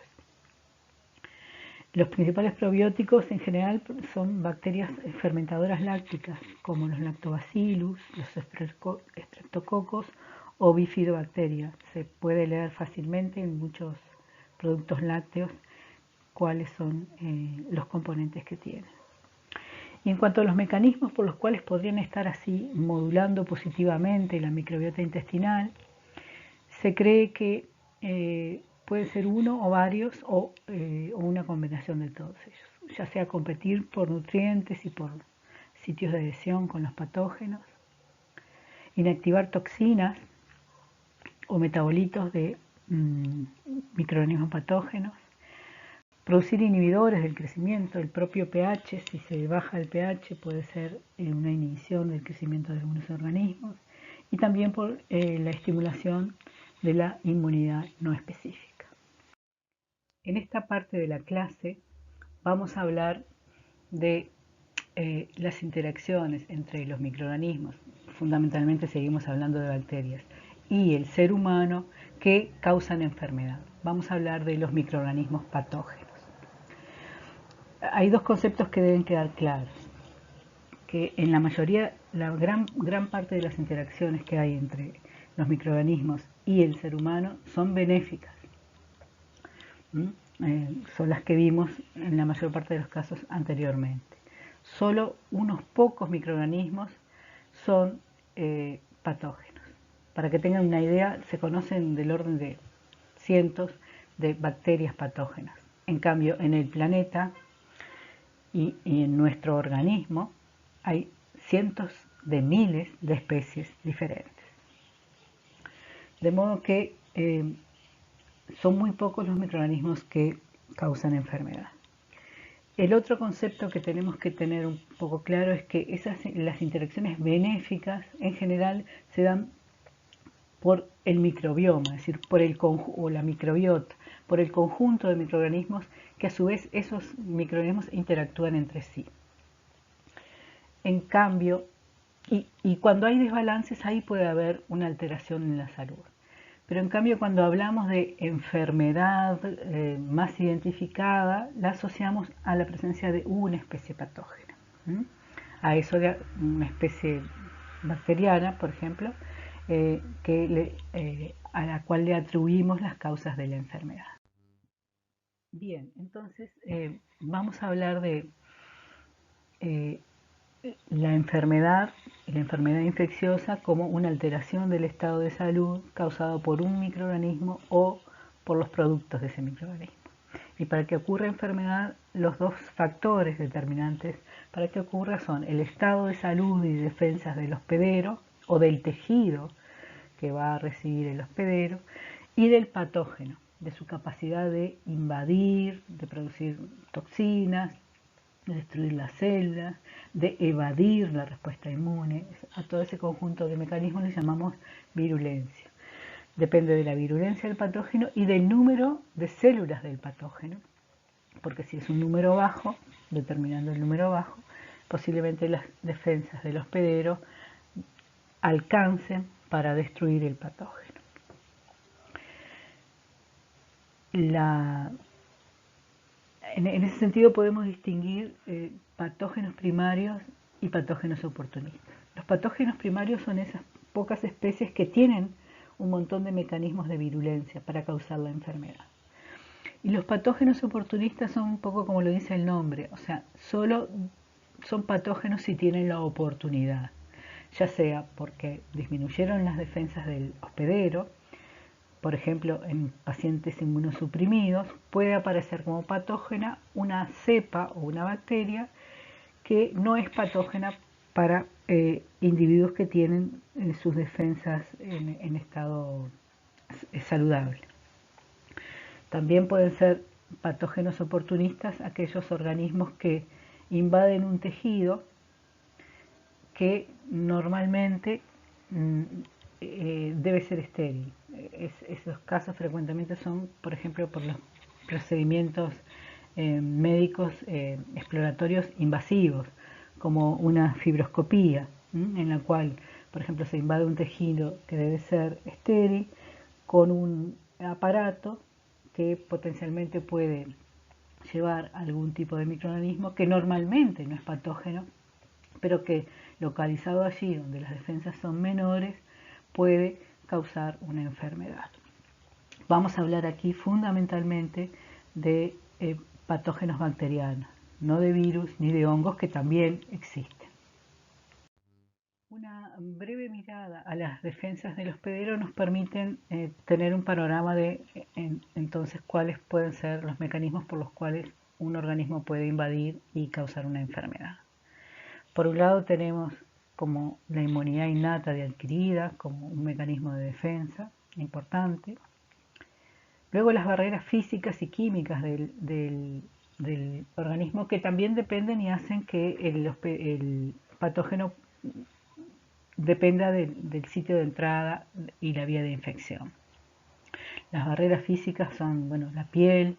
Los principales probióticos en general son bacterias fermentadoras lácticas, como los lactobacillus, los streptococos o bifidobacterias. Se puede leer fácilmente en muchos productos lácteos cuáles son los componentes que tienen. Y en cuanto a los mecanismos por los cuales podrían estar así modulando positivamente la microbiota intestinal, se cree que puede ser uno o varios o una combinación de todos ellos, ya sea competir por nutrientes y por sitios de adhesión con los patógenos, inactivar toxinas o metabolitos de microorganismos patógenos, producir inhibidores del crecimiento, el propio pH, si se baja el pH puede ser una inhibición del crecimiento de algunos organismos, y también por la estimulación de la inmunidad no específica. En esta parte de la clase vamos a hablar de las interacciones entre los microorganismos, fundamentalmente seguimos hablando de bacterias, y el ser humano que causan enfermedad. Vamos a hablar de los microorganismos patógenos. Hay dos conceptos que deben quedar claros, que en la mayoría, la gran parte de las interacciones que hay entre los microorganismos y el ser humano son benéficas. Son las que vimos en la mayor parte de los casos anteriormente. Solo unos pocos microorganismos son patógenos. Para que tengan una idea, se conocen del orden de cientos de bacterias patógenas. En cambio, en el planeta y en nuestro organismo hay cientos de miles de especies diferentes. De modo que son muy pocos los microorganismos que causan enfermedad. El otro concepto que tenemos que tener un poco claro es que las interacciones benéficas en general se dan por el microbioma, es decir, o la microbiota, por el conjunto de microorganismos que a su vez esos microorganismos interactúan entre sí. En cambio, y cuando hay desbalances ahí puede haber una alteración en la salud. Pero en cambio cuando hablamos de enfermedad más identificada, la asociamos a la presencia de una especie patógena. A eso de una especie bacteriana, por ejemplo, a la cual le atribuimos las causas de la enfermedad. Bien, entonces vamos a hablar de la enfermedad infecciosa como una alteración del estado de salud causado por un microorganismo o por los productos de ese microorganismo. Y para que ocurra enfermedad, los dos factores determinantes para que ocurra son el estado de salud y defensas del hospedero o del tejido que va a recibir el hospedero y del patógeno, de su capacidad de invadir, de producir toxinas de destruir las células, de evadir la respuesta inmune. A todo ese conjunto de mecanismos le llamamos virulencia. Depende de la virulencia del patógeno y del número de células del patógeno, porque si es un número bajo, determinando el número bajo, posiblemente las defensas del hospedero alcancen para destruir el patógeno. En ese sentido podemos distinguir patógenos primarios y patógenos oportunistas. Los patógenos primarios son esas pocas especies que tienen un montón de mecanismos de virulencia para causar la enfermedad. Y los patógenos oportunistas son un poco como lo dice el nombre, o sea, solo son patógenos si tienen la oportunidad, ya sea porque disminuyeron las defensas del hospedero. Por ejemplo, en pacientes inmunosuprimidos puede aparecer como patógena una cepa o una bacteria que no es patógena para individuos que tienen sus defensas en estado saludable. También pueden ser patógenos oportunistas aquellos organismos que invaden un tejido que normalmente debe ser estéril. Esos casos frecuentemente son, por ejemplo, por los procedimientos médicos exploratorios invasivos, como una fibroscopía, en la cual, por ejemplo, se invade un tejido que debe ser estéril con un aparato que potencialmente puede llevar algún tipo de microorganismo que normalmente no es patógeno, pero que localizado allí donde las defensas son menores puede causar una enfermedad. Vamos a hablar aquí fundamentalmente de patógenos bacterianos, no de virus ni de hongos que también existen. Una breve mirada a las defensas del hospedero nos permiten tener un panorama de entonces cuáles pueden ser los mecanismos por los cuales un organismo puede invadir y causar una enfermedad. Por un lado tenemos como la inmunidad innata de adquirida, como un mecanismo de defensa importante. Luego las barreras físicas y químicas del organismo que también dependen y hacen que el patógeno dependa del sitio de entrada y la vía de infección. Las barreras físicas son, bueno, la piel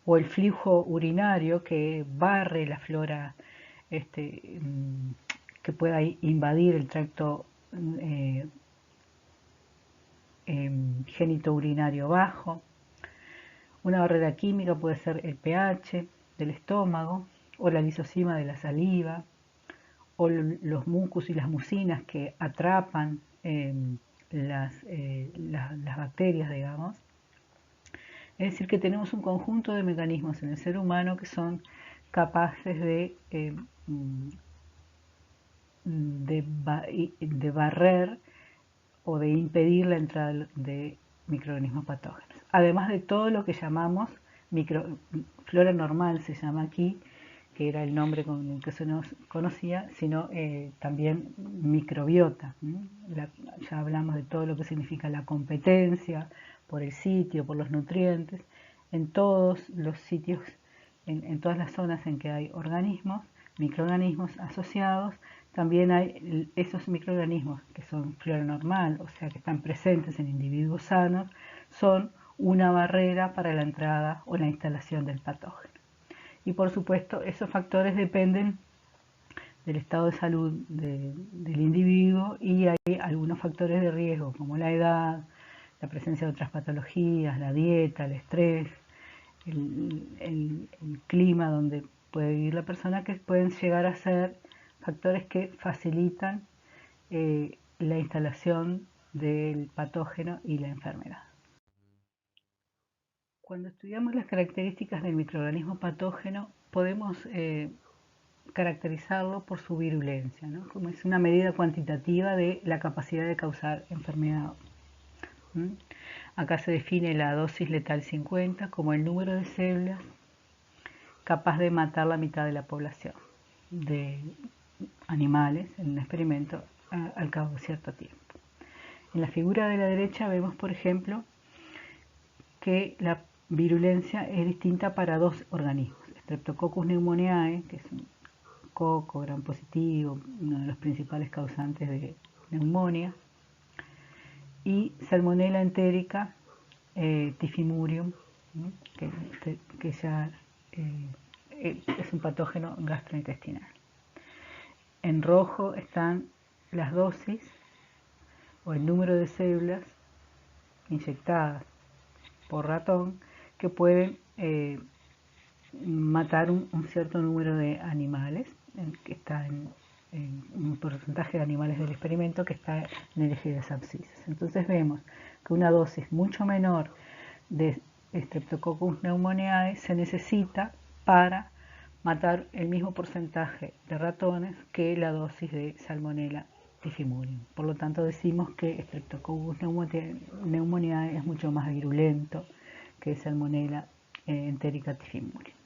o el flujo urinario que barre la flora que pueda invadir el tracto genitourinario bajo. Una barrera química puede ser el pH del estómago o la lisosima de la saliva o los mucus y las mucinas que atrapan las bacterias, digamos. Es decir, que tenemos un conjunto de mecanismos en el ser humano que son capaces de barrer o de impedir la entrada de microorganismos patógenos. Además de todo lo que llamamos flora normal, se llama aquí, que era el nombre con el que se nos conocía, sino también microbiota. Ya hablamos de todo lo que significa la competencia por el sitio, por los nutrientes. En todos los sitios, en todas las zonas en que hay organismos, microorganismos asociados, también hay esos microorganismos que son flora normal, o sea que están presentes en individuos sanos, son una barrera para la entrada o la instalación del patógeno. Y por supuesto esos factores dependen del estado de salud del individuo y hay algunos factores de riesgo como la edad, la presencia de otras patologías, la dieta, el estrés, el clima donde puede vivir la persona, que pueden llegar a ser factores que facilitan la instalación del patógeno y la enfermedad. Cuando estudiamos las características del microorganismo patógeno, podemos caracterizarlo por su virulencia, ¿no? Como es una medida cuantitativa de la capacidad de causar enfermedad. Acá se define la dosis letal 50 como el número de células capaz de matar la mitad de la población de animales en un experimento al cabo de cierto tiempo. En la figura de la derecha vemos, por ejemplo, que la virulencia es distinta para dos organismos. Streptococcus pneumoniae, que es un coco gram positivo, uno de los principales causantes de neumonía, y Salmonella entérica typhimurium, que ya es un patógeno gastrointestinal. En rojo están las dosis o el número de células inyectadas por ratón que pueden matar un cierto número de animales, que está en un porcentaje de animales del experimento que está en el eje de las abscisas. Entonces vemos que una dosis mucho menor de Streptococcus pneumoniae se necesita para matar el mismo porcentaje de ratones que la dosis de Salmonella typhimurium. Por lo tanto decimos que Streptococcus pneumoniae es mucho más virulento que Salmonella entérica typhimurium.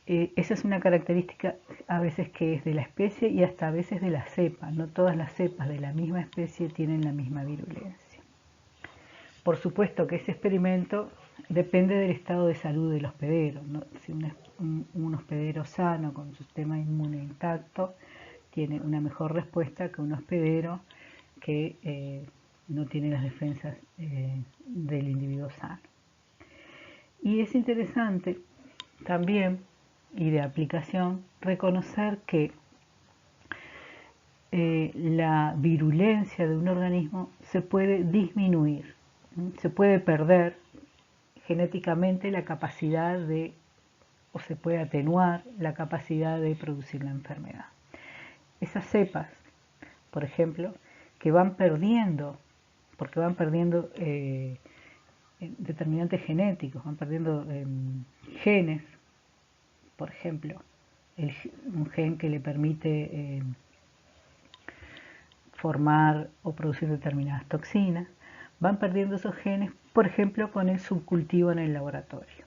Esa es una característica a veces que es de la especie y hasta a veces de la cepa. No todas las cepas de la misma especie tienen la misma virulencia. Por supuesto que ese experimento depende del estado de salud del hospedero, ¿no? Si un hospedero sano con un sistema inmune intacto tiene una mejor respuesta que un hospedero que no tiene las defensas del individuo sano. Y es interesante también, y de aplicación, reconocer que la virulencia de un organismo se puede disminuir, se puede perder genéticamente la capacidad de, o se puede atenuar la capacidad de producir la enfermedad. Esas cepas, por ejemplo, que van perdiendo, porque van perdiendo determinantes genéticos, van perdiendo genes, por ejemplo, un gen que le permite formar o producir determinadas toxinas, van perdiendo esos genes, por ejemplo, con el subcultivo en el laboratorio.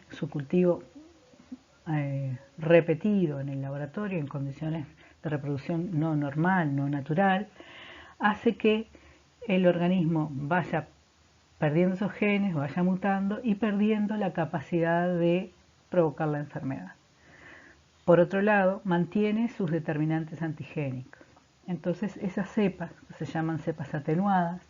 Subcultivo repetido en el laboratorio en condiciones de reproducción no normal, no natural, hace que el organismo vaya perdiendo esos genes, vaya mutando y perdiendo la capacidad de provocar la enfermedad. Por otro lado, mantiene sus determinantes antigénicos. Entonces, esas cepas, que se llaman cepas atenuadas,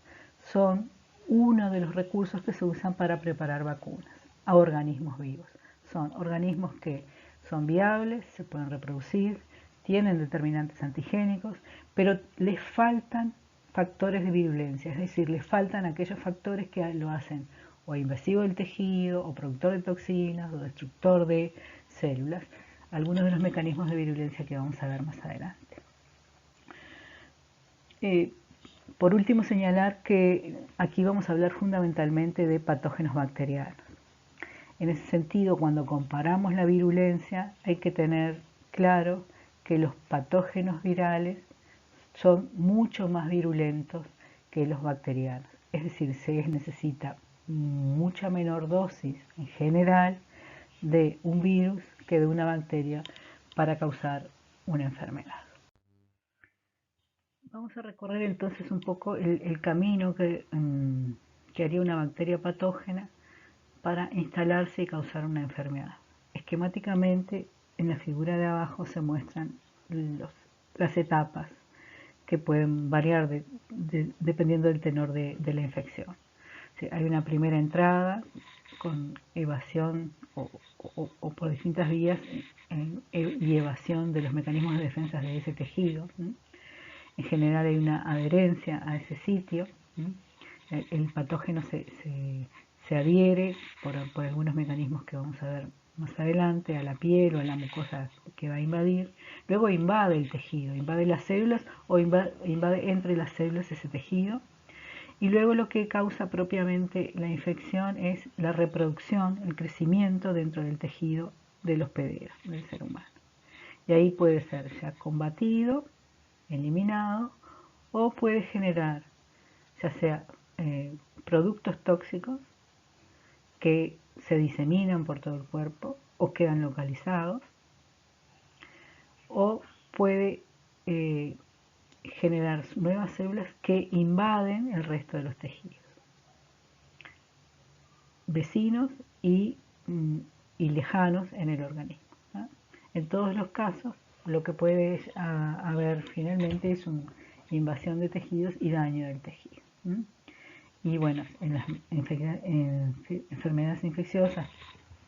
son uno de los recursos que se usan para preparar vacunas a organismos vivos. Son organismos que son viables, se pueden reproducir, tienen determinantes antigénicos, pero les faltan factores de virulencia, es decir, les faltan aquellos factores que lo hacen o invasivo del tejido, o productor de toxinas, o destructor de células, algunos de los mecanismos de virulencia que vamos a ver más adelante. Por último, señalar que aquí vamos a hablar fundamentalmente de patógenos bacterianos. En ese sentido, cuando comparamos la virulencia, hay que tener claro que los patógenos virales son mucho más virulentos que los bacterianos. Es decir, se necesita mucha menor dosis en general de un virus que de una bacteria para causar una enfermedad. Vamos a recorrer entonces un poco el camino que haría una bacteria patógena para instalarse y causar una enfermedad. Esquemáticamente, en la figura de abajo se muestran las etapas que pueden variar dependiendo del tenor de la infección. Hay una primera entrada con evasión o por distintas vías y evasión de los mecanismos de defensa de ese tejido. En general hay una adherencia a ese sitio. El patógeno se adhiere por algunos mecanismos que vamos a ver más adelante a la piel o a la mucosa que va a invadir. Luego invade el tejido, invade las células o invade entre las células ese tejido. Y luego lo que causa propiamente la infección es la reproducción, el crecimiento dentro del tejido del hospedero, del ser humano. Y ahí puede ser ya combatido, eliminado, o puede generar ya sea productos tóxicos que se diseminan por todo el cuerpo o quedan localizados, o puede generar nuevas células que invaden el resto de los tejidos vecinos y y lejanos en el organismo, ¿no? En todos los casos, lo que puede haber finalmente es una invasión de tejidos y daño del tejido, ¿no? Y bueno, en las enfermedades infecciosas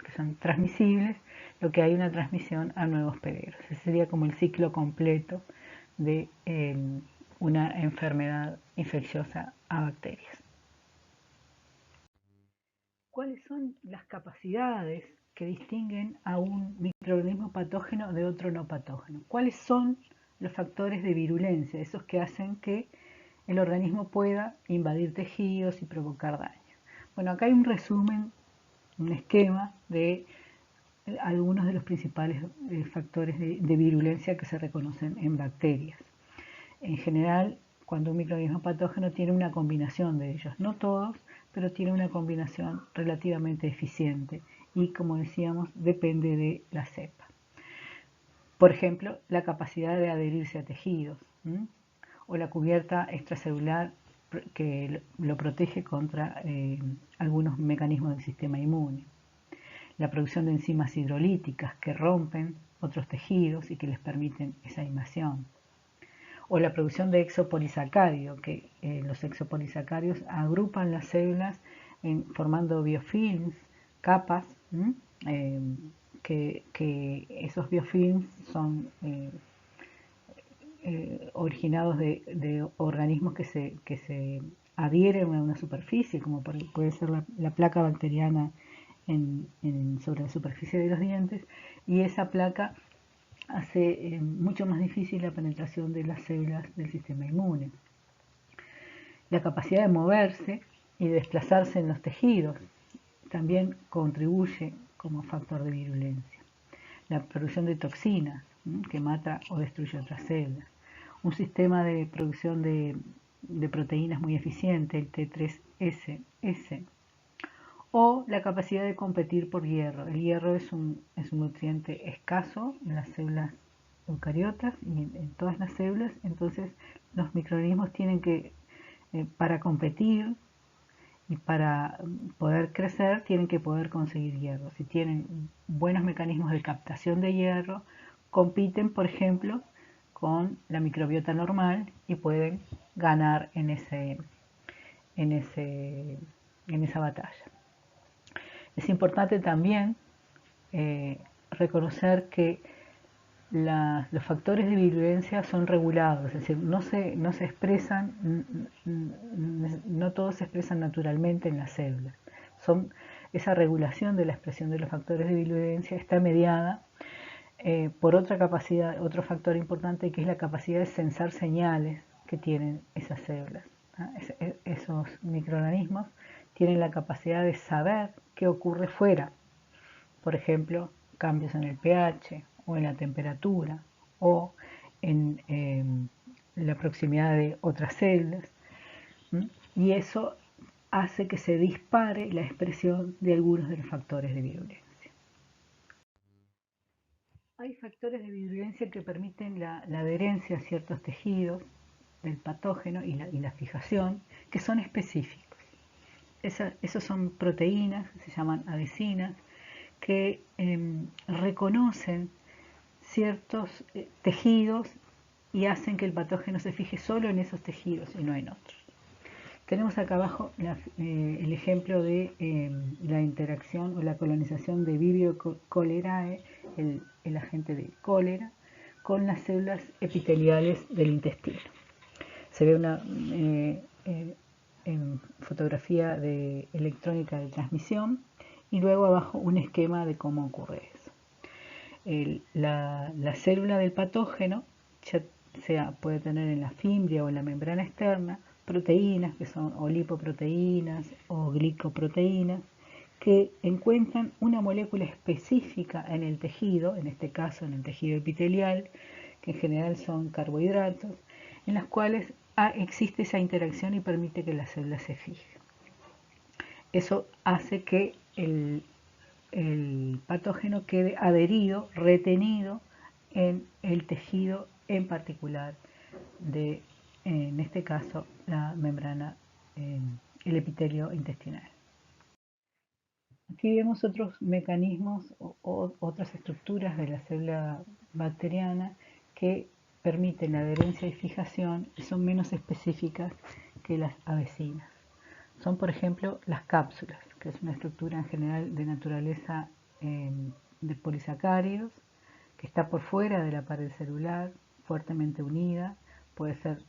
que son transmisibles, lo que hay una transmisión a nuevos pederos. Ese sería como el ciclo completo de una enfermedad infecciosa a bacterias. ¿Cuáles son las capacidades que distinguen a un microorganismo patógeno de otro no patógeno? ¿Cuáles son los factores de virulencia, esos que hacen que el organismo pueda invadir tejidos y provocar daño? Bueno, acá hay un resumen, un esquema de algunos de los principales factores de virulencia que se reconocen en bacterias. En general, cuando un microorganismo patógeno tiene una combinación de ellos, no todos, pero tiene una combinación relativamente eficiente y, como decíamos, depende de la cepa. Por ejemplo, la capacidad de adherirse a tejidos, o la cubierta extracelular que lo protege contra algunos mecanismos del sistema inmune. La producción de enzimas hidrolíticas que rompen otros tejidos y que les permiten esa invasión. O la producción de exopolisacárido, que los exopolisacáridos agrupan las células formando biofilms, capas, que esos biofilms son originados de organismos que se adhieren a una superficie, como puede ser la placa bacteriana sobre la superficie de los dientes, y esa placa hace mucho más difícil la penetración de las células del sistema inmune. La capacidad de moverse y de desplazarse en los tejidos también contribuye como factor de virulencia. La producción de toxinas, que mata o destruye otras células. Un sistema de producción de proteínas muy eficiente, el T3SS, o la capacidad de competir por hierro. El hierro es un nutriente escaso en las células eucariotas y en todas las células, entonces los microorganismos tienen que, para competir y para poder crecer, tienen que poder conseguir hierro. Si tienen buenos mecanismos de captación de hierro, compiten, por ejemplo, con la microbiota normal y pueden ganar en esa batalla. Es importante también reconocer que los factores de virulencia son regulados, es decir, no se expresan, no todos se expresan naturalmente en las células. Esa regulación de la expresión de los factores de virulencia está mediada por otra capacidad, otro factor importante, que es la capacidad de sensar señales que tienen esas células. Esos microorganismos tienen la capacidad de saber qué ocurre fuera, por ejemplo, cambios en el pH o en la temperatura o en la proximidad de otras células, y eso hace que se dispare la expresión de algunos de los factores de virulencia. Hay factores de virulencia que permiten la adherencia a ciertos tejidos del patógeno y la fijación, que son específicos. Esas son proteínas, se llaman adhesinas, que reconocen ciertos tejidos y hacen que el patógeno se fije solo en esos tejidos y no en otros. Tenemos acá abajo el ejemplo de la interacción o la colonización de Vibrio cholerae, el agente de cólera, con las células epiteliales del intestino. Se ve una fotografía de electrónica de transmisión y luego abajo un esquema de cómo ocurre eso. La célula del patógeno puede tener en la fimbria o en la membrana externa proteínas que son o lipoproteínas o glicoproteínas que encuentran una molécula específica en el tejido, en este caso en el tejido epitelial, que en general son carbohidratos, en las cuales existe esa interacción y permite que la célula se fije. Eso hace que el patógeno quede adherido, retenido en el tejido en particular en este caso, la membrana, el epitelio intestinal. Aquí vemos otros mecanismos o otras estructuras de la célula bacteriana que permiten la adherencia y fijación y son menos específicas que las avecinas. Son, por ejemplo, las cápsulas, que es una estructura en general de naturaleza de polisacáridos, que está por fuera de la pared celular, fuertemente unida, puede ser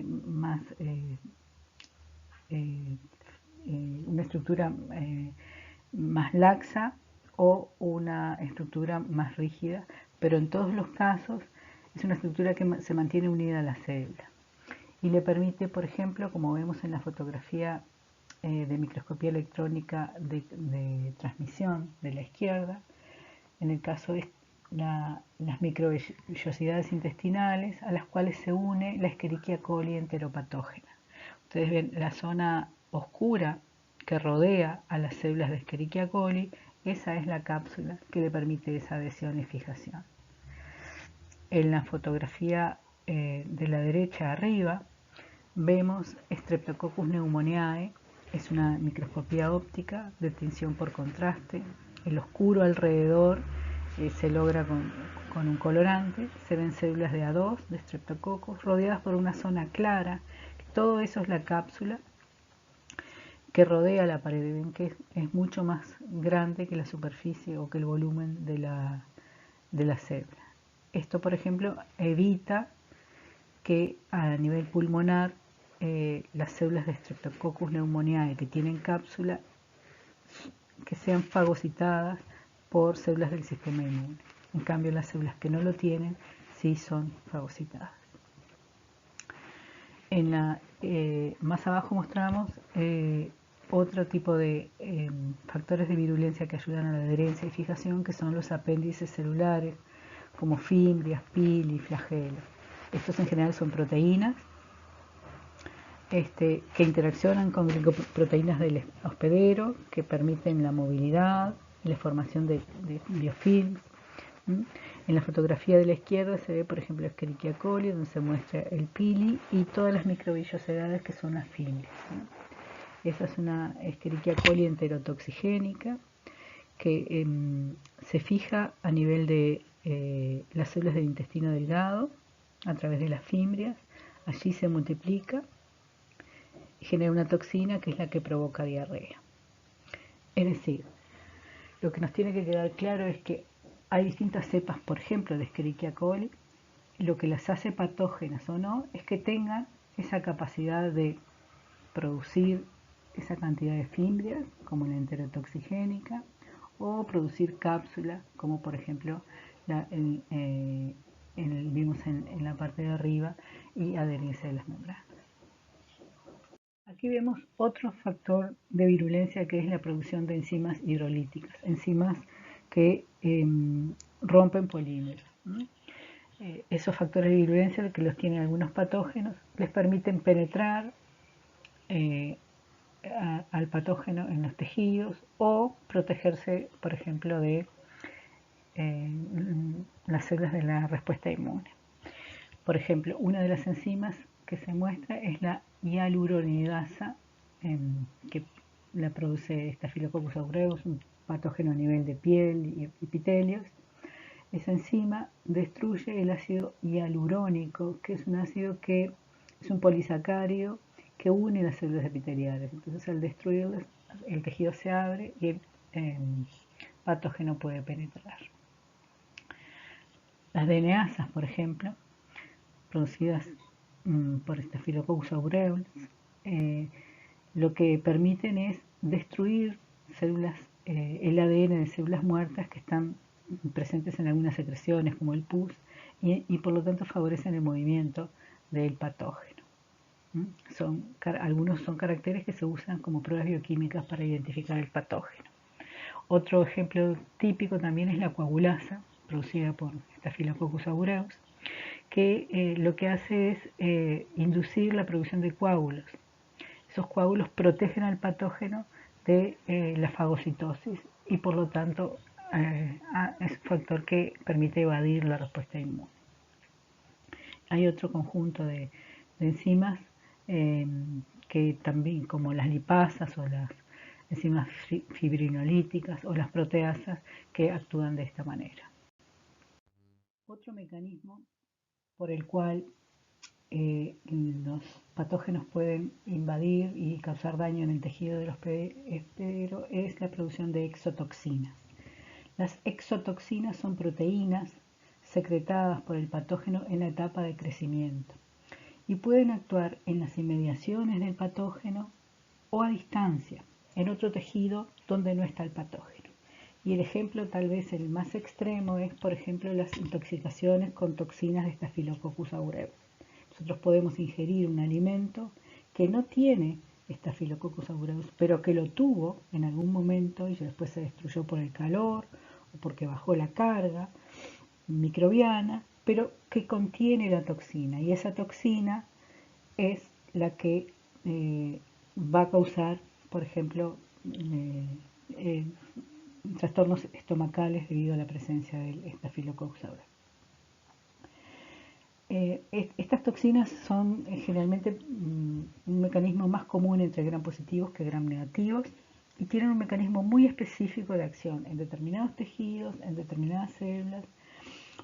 más una estructura más laxa o una estructura más rígida, pero en todos los casos es una estructura que se mantiene unida a la célula y le permite, por ejemplo, como vemos en la fotografía de microscopía electrónica de transmisión de la izquierda, en el caso de las microvellosidades intestinales a las cuales se une la Escherichia coli enteropatógena. Ustedes ven la zona oscura que rodea a las células de Escherichia coli, esa es la cápsula que le permite esa adhesión y fijación. En la fotografía de la derecha arriba vemos Streptococcus pneumoniae, es una microscopía óptica de tinción por contraste, el oscuro alrededor se logra con un colorante, se ven células de A2 de Streptococcus rodeadas por una zona clara, todo eso es la cápsula que rodea la pared, ven que es mucho más grande que la superficie o que el volumen de la célula. Esto, por ejemplo, evita que a nivel pulmonar las células de Streptococcus pneumoniae que tienen cápsula que sean fagocitadas por células del sistema inmune. En cambio, las células que no lo tienen sí son fagocitadas. Más abajo mostramos otro tipo de factores de virulencia que ayudan a la adherencia y fijación, que son los apéndices celulares, como fimbrias, pili, flagelos. Estos en general son proteínas que interaccionan con glicoproteínas del hospedero, que permiten la movilidad y la formación de biofilms. En la fotografía de la izquierda se ve, por ejemplo, Escherichia coli, donde se muestra el pili y todas las microvellosidades que son las fimbrias. Esa es una Escherichia coli enterotoxigénica que se fija a nivel de las células del intestino delgado a través de las fimbrias. Allí se multiplica y genera una toxina que es la que provoca diarrea. Es decir, lo que nos tiene que quedar claro es que hay distintas cepas, por ejemplo, de Escherichia coli. Lo que las hace patógenas o no es que tengan esa capacidad de producir esa cantidad de fimbrias, como la enterotoxigénica, o producir cápsulas, como por ejemplo vimos en la parte de arriba, y adherirse a las membranas. Aquí vemos otro factor de virulencia que es la producción de enzimas hidrolíticas, enzimas que rompen polímeros. Esos factores de virulencia, que los tienen algunos patógenos, les permiten penetrar al patógeno en los tejidos o protegerse, por ejemplo, de las células de la respuesta inmune. Por ejemplo, una de las enzimas que se muestra es la hialuronidasa, que la produce Staphylococcus aureus, un patógeno a nivel de piel y epitelios. Esa enzima destruye el ácido hialurónico, que es un ácido que es un polisacárido que une las células epiteliales. Entonces, al destruirlas, el tejido se abre y el patógeno puede penetrar. Las DNAsas, por ejemplo, producidas por Staphylococcus aureus, lo que permiten es destruir células, el ADN de células muertas que están presentes en algunas secreciones como el pus y por lo tanto favorecen el movimiento del patógeno. Algunos son caracteres que se usan como pruebas bioquímicas para identificar el patógeno. Otro ejemplo típico también es la coagulasa, producida por Staphylococcus aureus, que lo que hace es inducir la producción de coágulos. Esos coágulos protegen al patógeno de la fagocitosis y por lo tanto es un factor que permite evadir la respuesta inmune. Hay otro conjunto de enzimas que también, como las lipasas o las enzimas fibrinolíticas o las proteasas que actúan de esta manera. Otro mecanismo por el cual los patógenos pueden invadir y causar daño en el tejido de los hospederos es la producción de exotoxinas. Las exotoxinas son proteínas secretadas por el patógeno en la etapa de crecimiento y pueden actuar en las inmediaciones del patógeno o a distancia, en otro tejido donde no está el patógeno. Y el ejemplo tal vez el más extremo es, por ejemplo, las intoxicaciones con toxinas de Staphylococcus aureus. Nosotros podemos ingerir un alimento que no tiene Staphylococcus aureus, pero que lo tuvo en algún momento y después se destruyó por el calor o porque bajó la carga microbiana, pero que contiene la toxina. Y esa toxina es la que va a causar, por ejemplo, trastornos estomacales debido a la presencia del Staphylococcus aureus. Estas toxinas son generalmente un mecanismo más común entre gram positivos que gram negativos y tienen un mecanismo muy específico de acción en determinados tejidos, en determinadas células,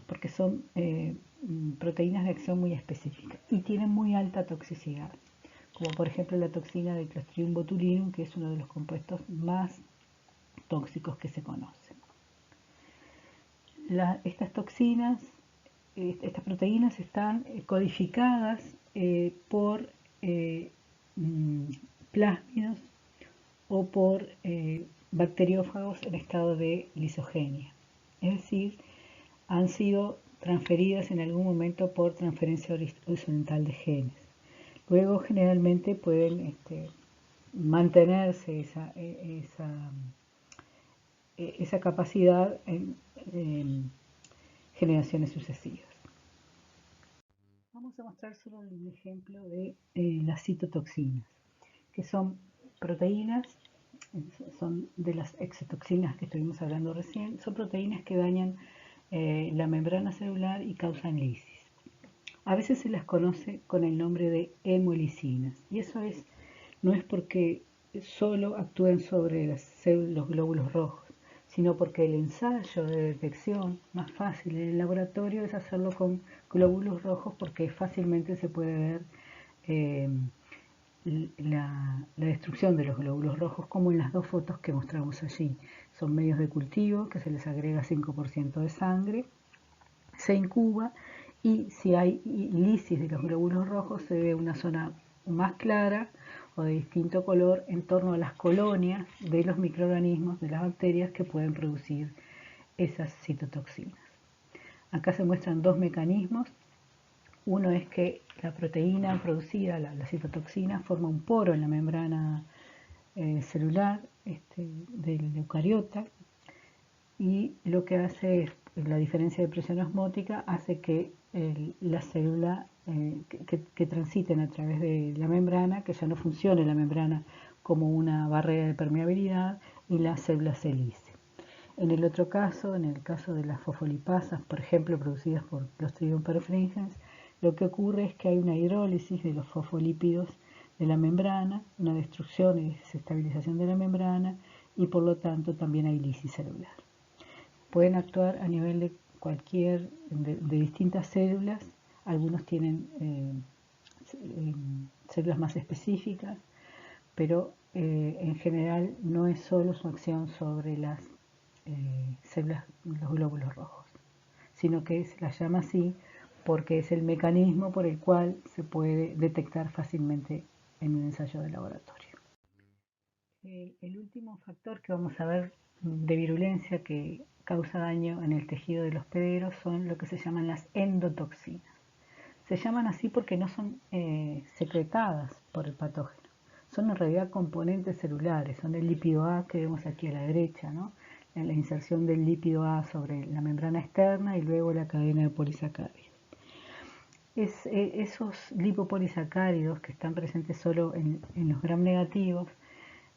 porque son proteínas de acción muy específicas y tienen muy alta toxicidad, como por ejemplo la toxina de Clostridium botulinum, que es uno de los compuestos más tóxicos que se conocen. Estas toxinas, estas proteínas están codificadas por plásmidos o por bacteriófagos en estado de lisogenia, es decir, han sido transferidas en algún momento por transferencia horizontal de genes. Luego generalmente pueden mantenerse esa capacidad en generaciones sucesivas. Vamos a mostrar solo un ejemplo de las citotoxinas, que son proteínas, son de las exotoxinas que estuvimos hablando recién, son proteínas que dañan la membrana celular y causan lisis. A veces se las conoce con el nombre de hemolisinas, y eso no es porque solo actúen sobre los glóbulos rojos, sino porque el ensayo de detección más fácil en el laboratorio es hacerlo con glóbulos rojos, porque fácilmente se puede ver la destrucción de los glóbulos rojos, como en las dos fotos que mostramos allí. Son medios de cultivo que se les agrega 5% de sangre, se incuba y si hay lisis de los glóbulos rojos se ve una zona más clara o de distinto color en torno a las colonias de los microorganismos, de las bacterias que pueden producir esas citotoxinas. Acá se muestran dos mecanismos. Uno es que la proteína producida, la citotoxina, forma un poro en la membrana celular del eucariota, y lo que hace es, la diferencia de presión osmótica hace que la célula que transiten a través de la membrana, que ya no funcione la membrana como una barrera de permeabilidad y la célula se lise. En el otro caso, en el caso de las fosfolipasas, por ejemplo, producidas por Clostridium perfringens, lo que ocurre es que hay una hidrólisis de los fosfolípidos de la membrana, una destrucción y desestabilización de la membrana, y por lo tanto también hay lisis celular. Pueden actuar a nivel de distintas células. Algunos tienen células más específicas, pero en general no es solo su acción sobre las células, los glóbulos rojos, sino que se las llama así porque es el mecanismo por el cual se puede detectar fácilmente en un ensayo de laboratorio. El último factor que vamos a ver de virulencia que causa daño en el tejido de los hospederos son lo que se llaman las endotoxinas. Se llaman así porque no son secretadas por el patógeno, son en realidad componentes celulares, son el lípido A que vemos aquí a la derecha, ¿no? En la inserción del lípido A sobre la membrana externa y luego la cadena de polisacáridos. Esos lipopolisacáridos que están presentes solo en los gram negativos,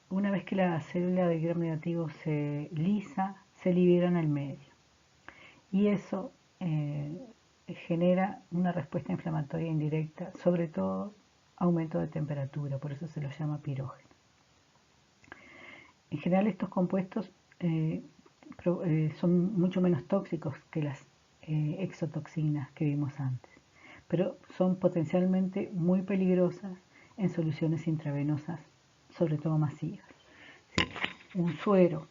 una vez que la célula de gram negativo se lisa, se liberan al medio. Y eso genera una respuesta inflamatoria indirecta, sobre todo aumento de temperatura, por eso se lo llama pirógeno. En general estos compuestos son mucho menos tóxicos que las exotoxinas que vimos antes, pero son potencialmente muy peligrosas en soluciones intravenosas, sobre todo masivas. Un suero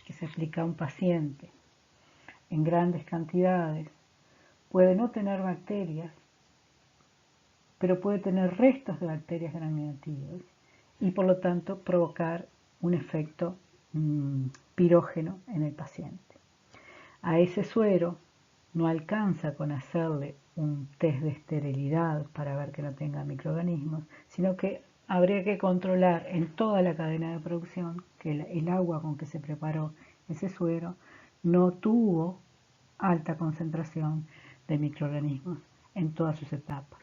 que se aplica a un paciente en grandes cantidades puede no tener bacterias, pero puede tener restos de bacterias gram negativas y por lo tanto provocar un efecto pirógeno en el paciente. A ese suero no alcanza con hacerle un test de esterilidad para ver que no tenga microorganismos, sino que habría que controlar en toda la cadena de producción que el agua con que se preparó ese suero no tuvo alta concentración de microorganismos en todas sus etapas.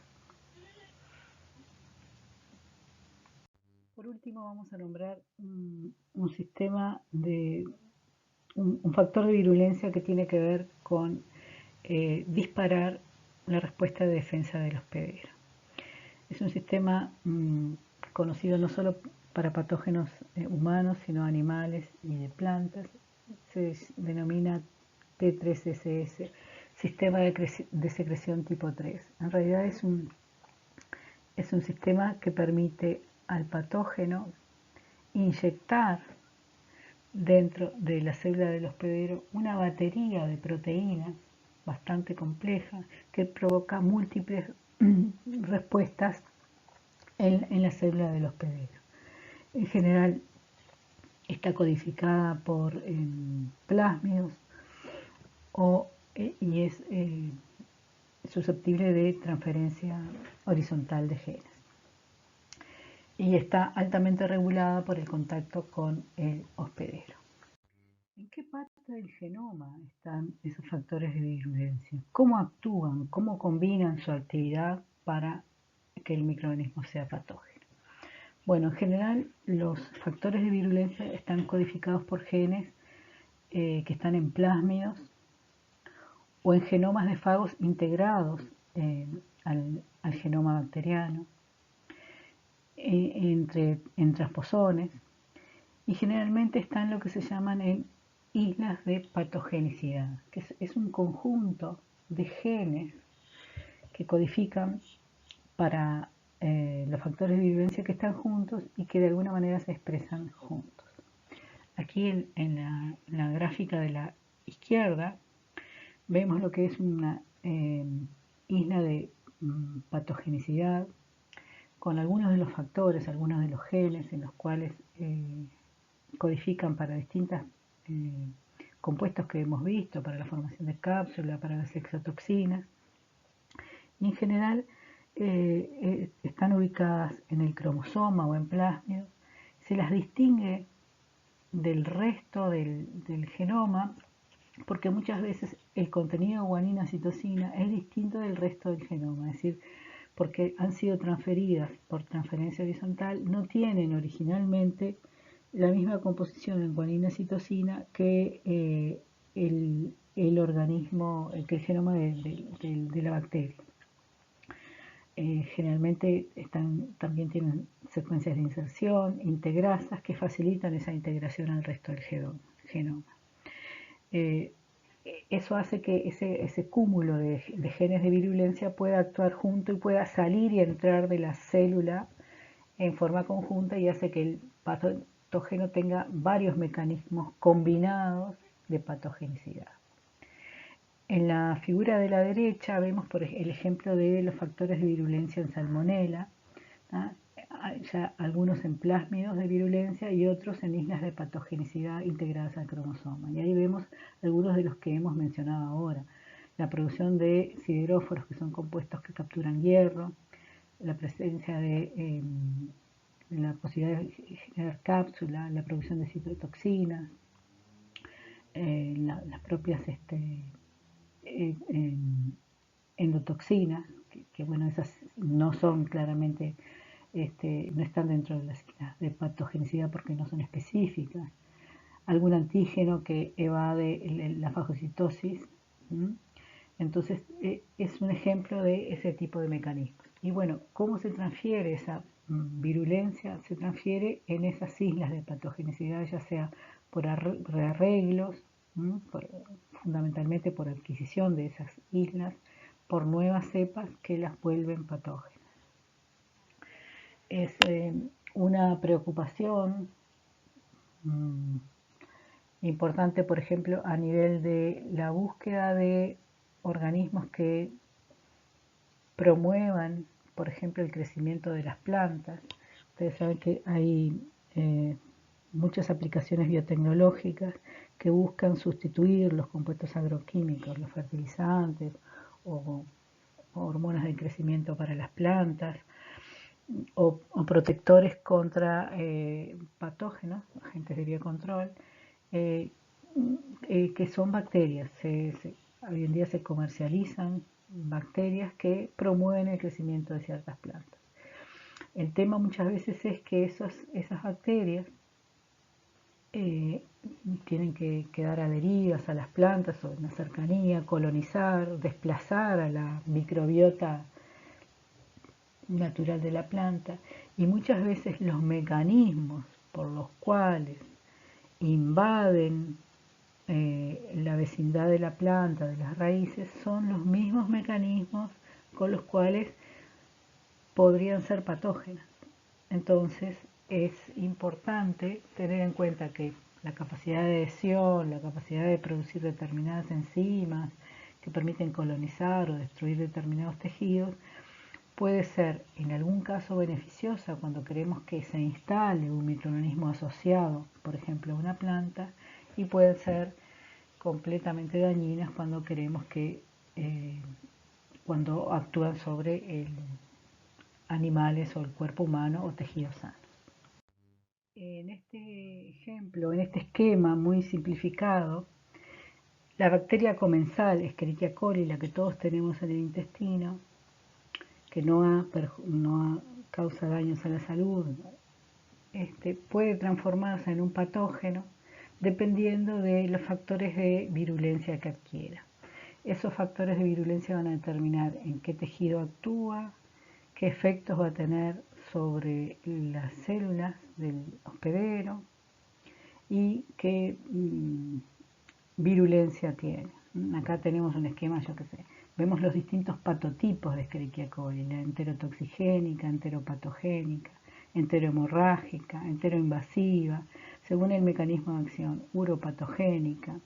Por último, vamos a nombrar un sistema de un factor de virulencia que tiene que ver con disparar la respuesta de defensa del hospedero. Es un sistema conocido no solo para patógenos humanos, sino animales y de plantas. Se denomina T3SS, sistema de secreción tipo 3. En realidad es un sistema que permite al patógeno inyectar dentro de la célula del hospedero una batería de proteínas bastante compleja que provoca múltiples respuestas en la célula del hospedero. En general está codificada por plásmidos y es susceptible de transferencia horizontal de genes. Y está altamente regulada por el contacto con el hospedero. ¿En qué parte del genoma están esos factores de virulencia? ¿Cómo actúan? ¿Cómo combinan su actividad para que el microorganismo sea patógeno? Bueno, en general los factores de virulencia están codificados por genes que están en plásmidos o en genomas de fagos integrados al genoma bacteriano, en transposones, y generalmente están lo que se llaman en islas de patogenicidad, que es un conjunto de genes que codifican para los factores de virulencia que están juntos y que de alguna manera se expresan juntos. Aquí en la gráfica de la izquierda vemos lo que es una isla de patogenicidad con algunos de los factores, algunos de los genes en los cuales codifican para distintos compuestos que hemos visto, para la formación de cápsula, para las exotoxinas, y en general están ubicadas en el cromosoma o en plásmido. Se las distingue del resto del genoma porque muchas veces el contenido de guanina-citosina es distinto del resto del genoma, es decir, porque han sido transferidas por transferencia horizontal, no tienen originalmente la misma composición en guanina-citosina que el organismo, que el genoma de la bacteria. Generalmente también tienen secuencias de inserción, integrasas que facilitan esa integración al resto del genoma. Eso hace que ese cúmulo de genes de virulencia pueda actuar junto y pueda salir y entrar de la célula en forma conjunta y hace que el patógeno tenga varios mecanismos combinados de patogenicidad. En la figura de la derecha vemos por el ejemplo de los factores de virulencia en salmonela, ya algunos en plásmidos de virulencia y otros en islas de patogenicidad integradas al cromosoma. Y ahí vemos algunos de los que hemos mencionado ahora. La producción de sideróforos, que son compuestos que capturan hierro, la presencia de la posibilidad de generar cápsula, la producción de citotoxinas, las propias endotoxinas, que bueno, esas no son claramente, no están dentro de las de patogenicidad porque no son específicas. Algún antígeno que evade la fagocitosis. Entonces, es un ejemplo de ese tipo de mecanismos. Y bueno, ¿cómo se transfiere esa virulencia se transfiere en esas islas de patogenicidad, ya sea por rearreglos, fundamentalmente por adquisición de esas islas, por nuevas cepas que las vuelven patógenas. Es una preocupación importante, por ejemplo, a nivel de la búsqueda de organismos que promuevan, por ejemplo, el crecimiento de las plantas. Ustedes saben que hay muchas aplicaciones biotecnológicas que buscan sustituir los compuestos agroquímicos, los fertilizantes o hormonas de crecimiento para las plantas, o protectores contra patógenos, agentes de biocontrol, que son bacterias. Hoy en día se comercializan bacterias que promueven el crecimiento de ciertas plantas. El tema muchas veces es que esas bacterias tienen que quedar adheridas a las plantas o en la cercanía, colonizar, desplazar a la microbiota natural de la planta, y muchas veces los mecanismos por los cuales invaden la vecindad de la planta, de las raíces, son los mismos mecanismos con los cuales podrían ser patógenas. Entonces es importante tener en cuenta que la capacidad de adhesión, la capacidad de producir determinadas enzimas que permiten colonizar o destruir determinados tejidos puede ser en algún caso beneficiosa cuando queremos que se instale un microorganismo asociado, por ejemplo, a una planta, y puede ser completamente dañinas cuando queremos que, cuando actúan sobre animales o el cuerpo humano o tejidos sanos. En este ejemplo, en este esquema muy simplificado, la bacteria comensal, Escherichia coli, la que todos tenemos en el intestino, que no causa daños a la salud, puede transformarse en un patógeno dependiendo de los factores de virulencia que adquiera. Esos factores de virulencia van a determinar en qué tejido actúa, qué efectos va a tener sobre las células del hospedero y qué virulencia tiene. Acá tenemos un esquema, yo qué sé. Vemos los distintos patotipos de Escherichia coli, la enterotoxigénica, enteropatogénica, enterohemorrágica, enteroinvasiva, según el mecanismo de acción, uropatogénica,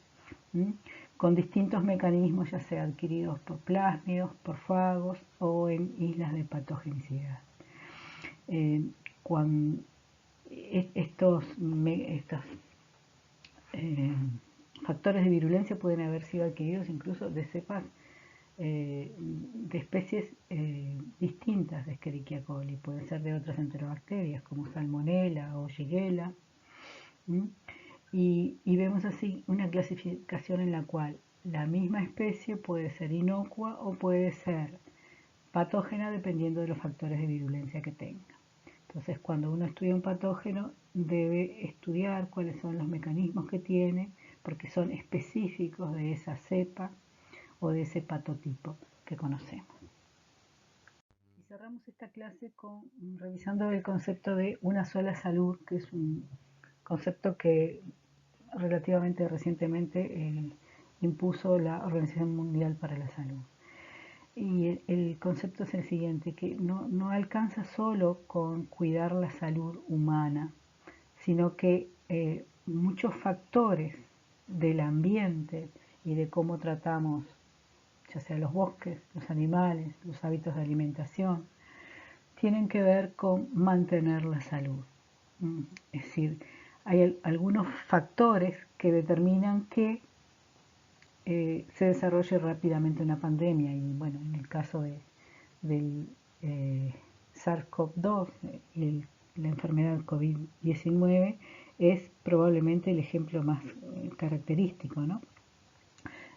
con distintos mecanismos, ya sea adquiridos por plásmidos, por fagos o en islas de patogenicidad. Cuando estos factores de virulencia pueden haber sido adquiridos incluso de cepas de especies distintas de Escherichia coli, pueden ser de otras enterobacterias como Salmonella o Shigella, y vemos así una clasificación en la cual la misma especie puede ser inocua o puede ser patógena dependiendo de los factores de virulencia que tenga. Entonces, cuando uno estudia un patógeno, debe estudiar cuáles son los mecanismos que tiene, porque son específicos de esa cepa o de ese patotipo que conocemos. Y cerramos esta clase revisando el concepto de una sola salud, que es un concepto que relativamente recientemente impuso la Organización Mundial para la Salud. Y el concepto es el siguiente, que no alcanza solo con cuidar la salud humana, sino que muchos factores del ambiente y de cómo tratamos, ya sea los bosques, los animales, los hábitos de alimentación, tienen que ver con mantener la salud. Es decir, hay algunos factores que determinan que se desarrolle rápidamente una pandemia, y bueno, en el caso del SARS-CoV-2, la enfermedad COVID-19, es probablemente el ejemplo más característico, ¿no?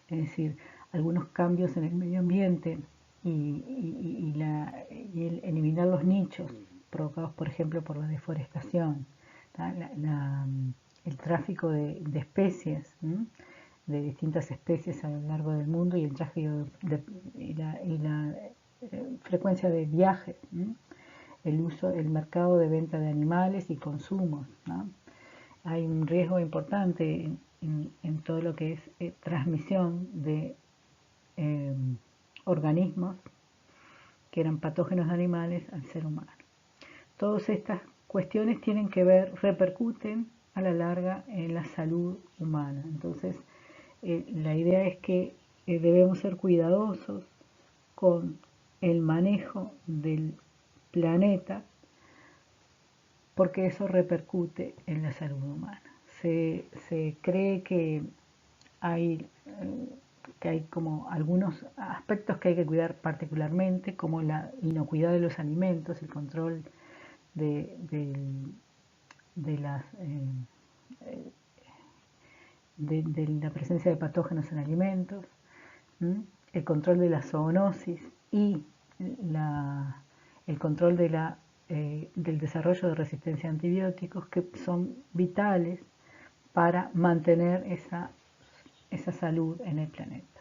Es decir, algunos cambios en el medio ambiente y el eliminar los nichos provocados, por ejemplo, por la deforestación, el tráfico de especies, de distintas especies a lo largo del mundo, y el tráfico y la frecuencia de viajes, el mercado de venta de animales y consumos, ¿no? Hay un riesgo importante en todo lo que es transmisión de organismos que eran patógenos de animales al ser humano. Todas estas cuestiones tienen que ver, repercuten a la larga en la salud humana. Entonces, la idea es que debemos ser cuidadosos con el manejo del planeta porque eso repercute en la salud humana. Se cree que hay como algunos aspectos que hay que cuidar particularmente, como la inocuidad de los alimentos, el control de las de la presencia de patógenos en alimentos, el control de la zoonosis y el control del desarrollo de resistencia a antibióticos, que son vitales para mantener esa salud en el planeta.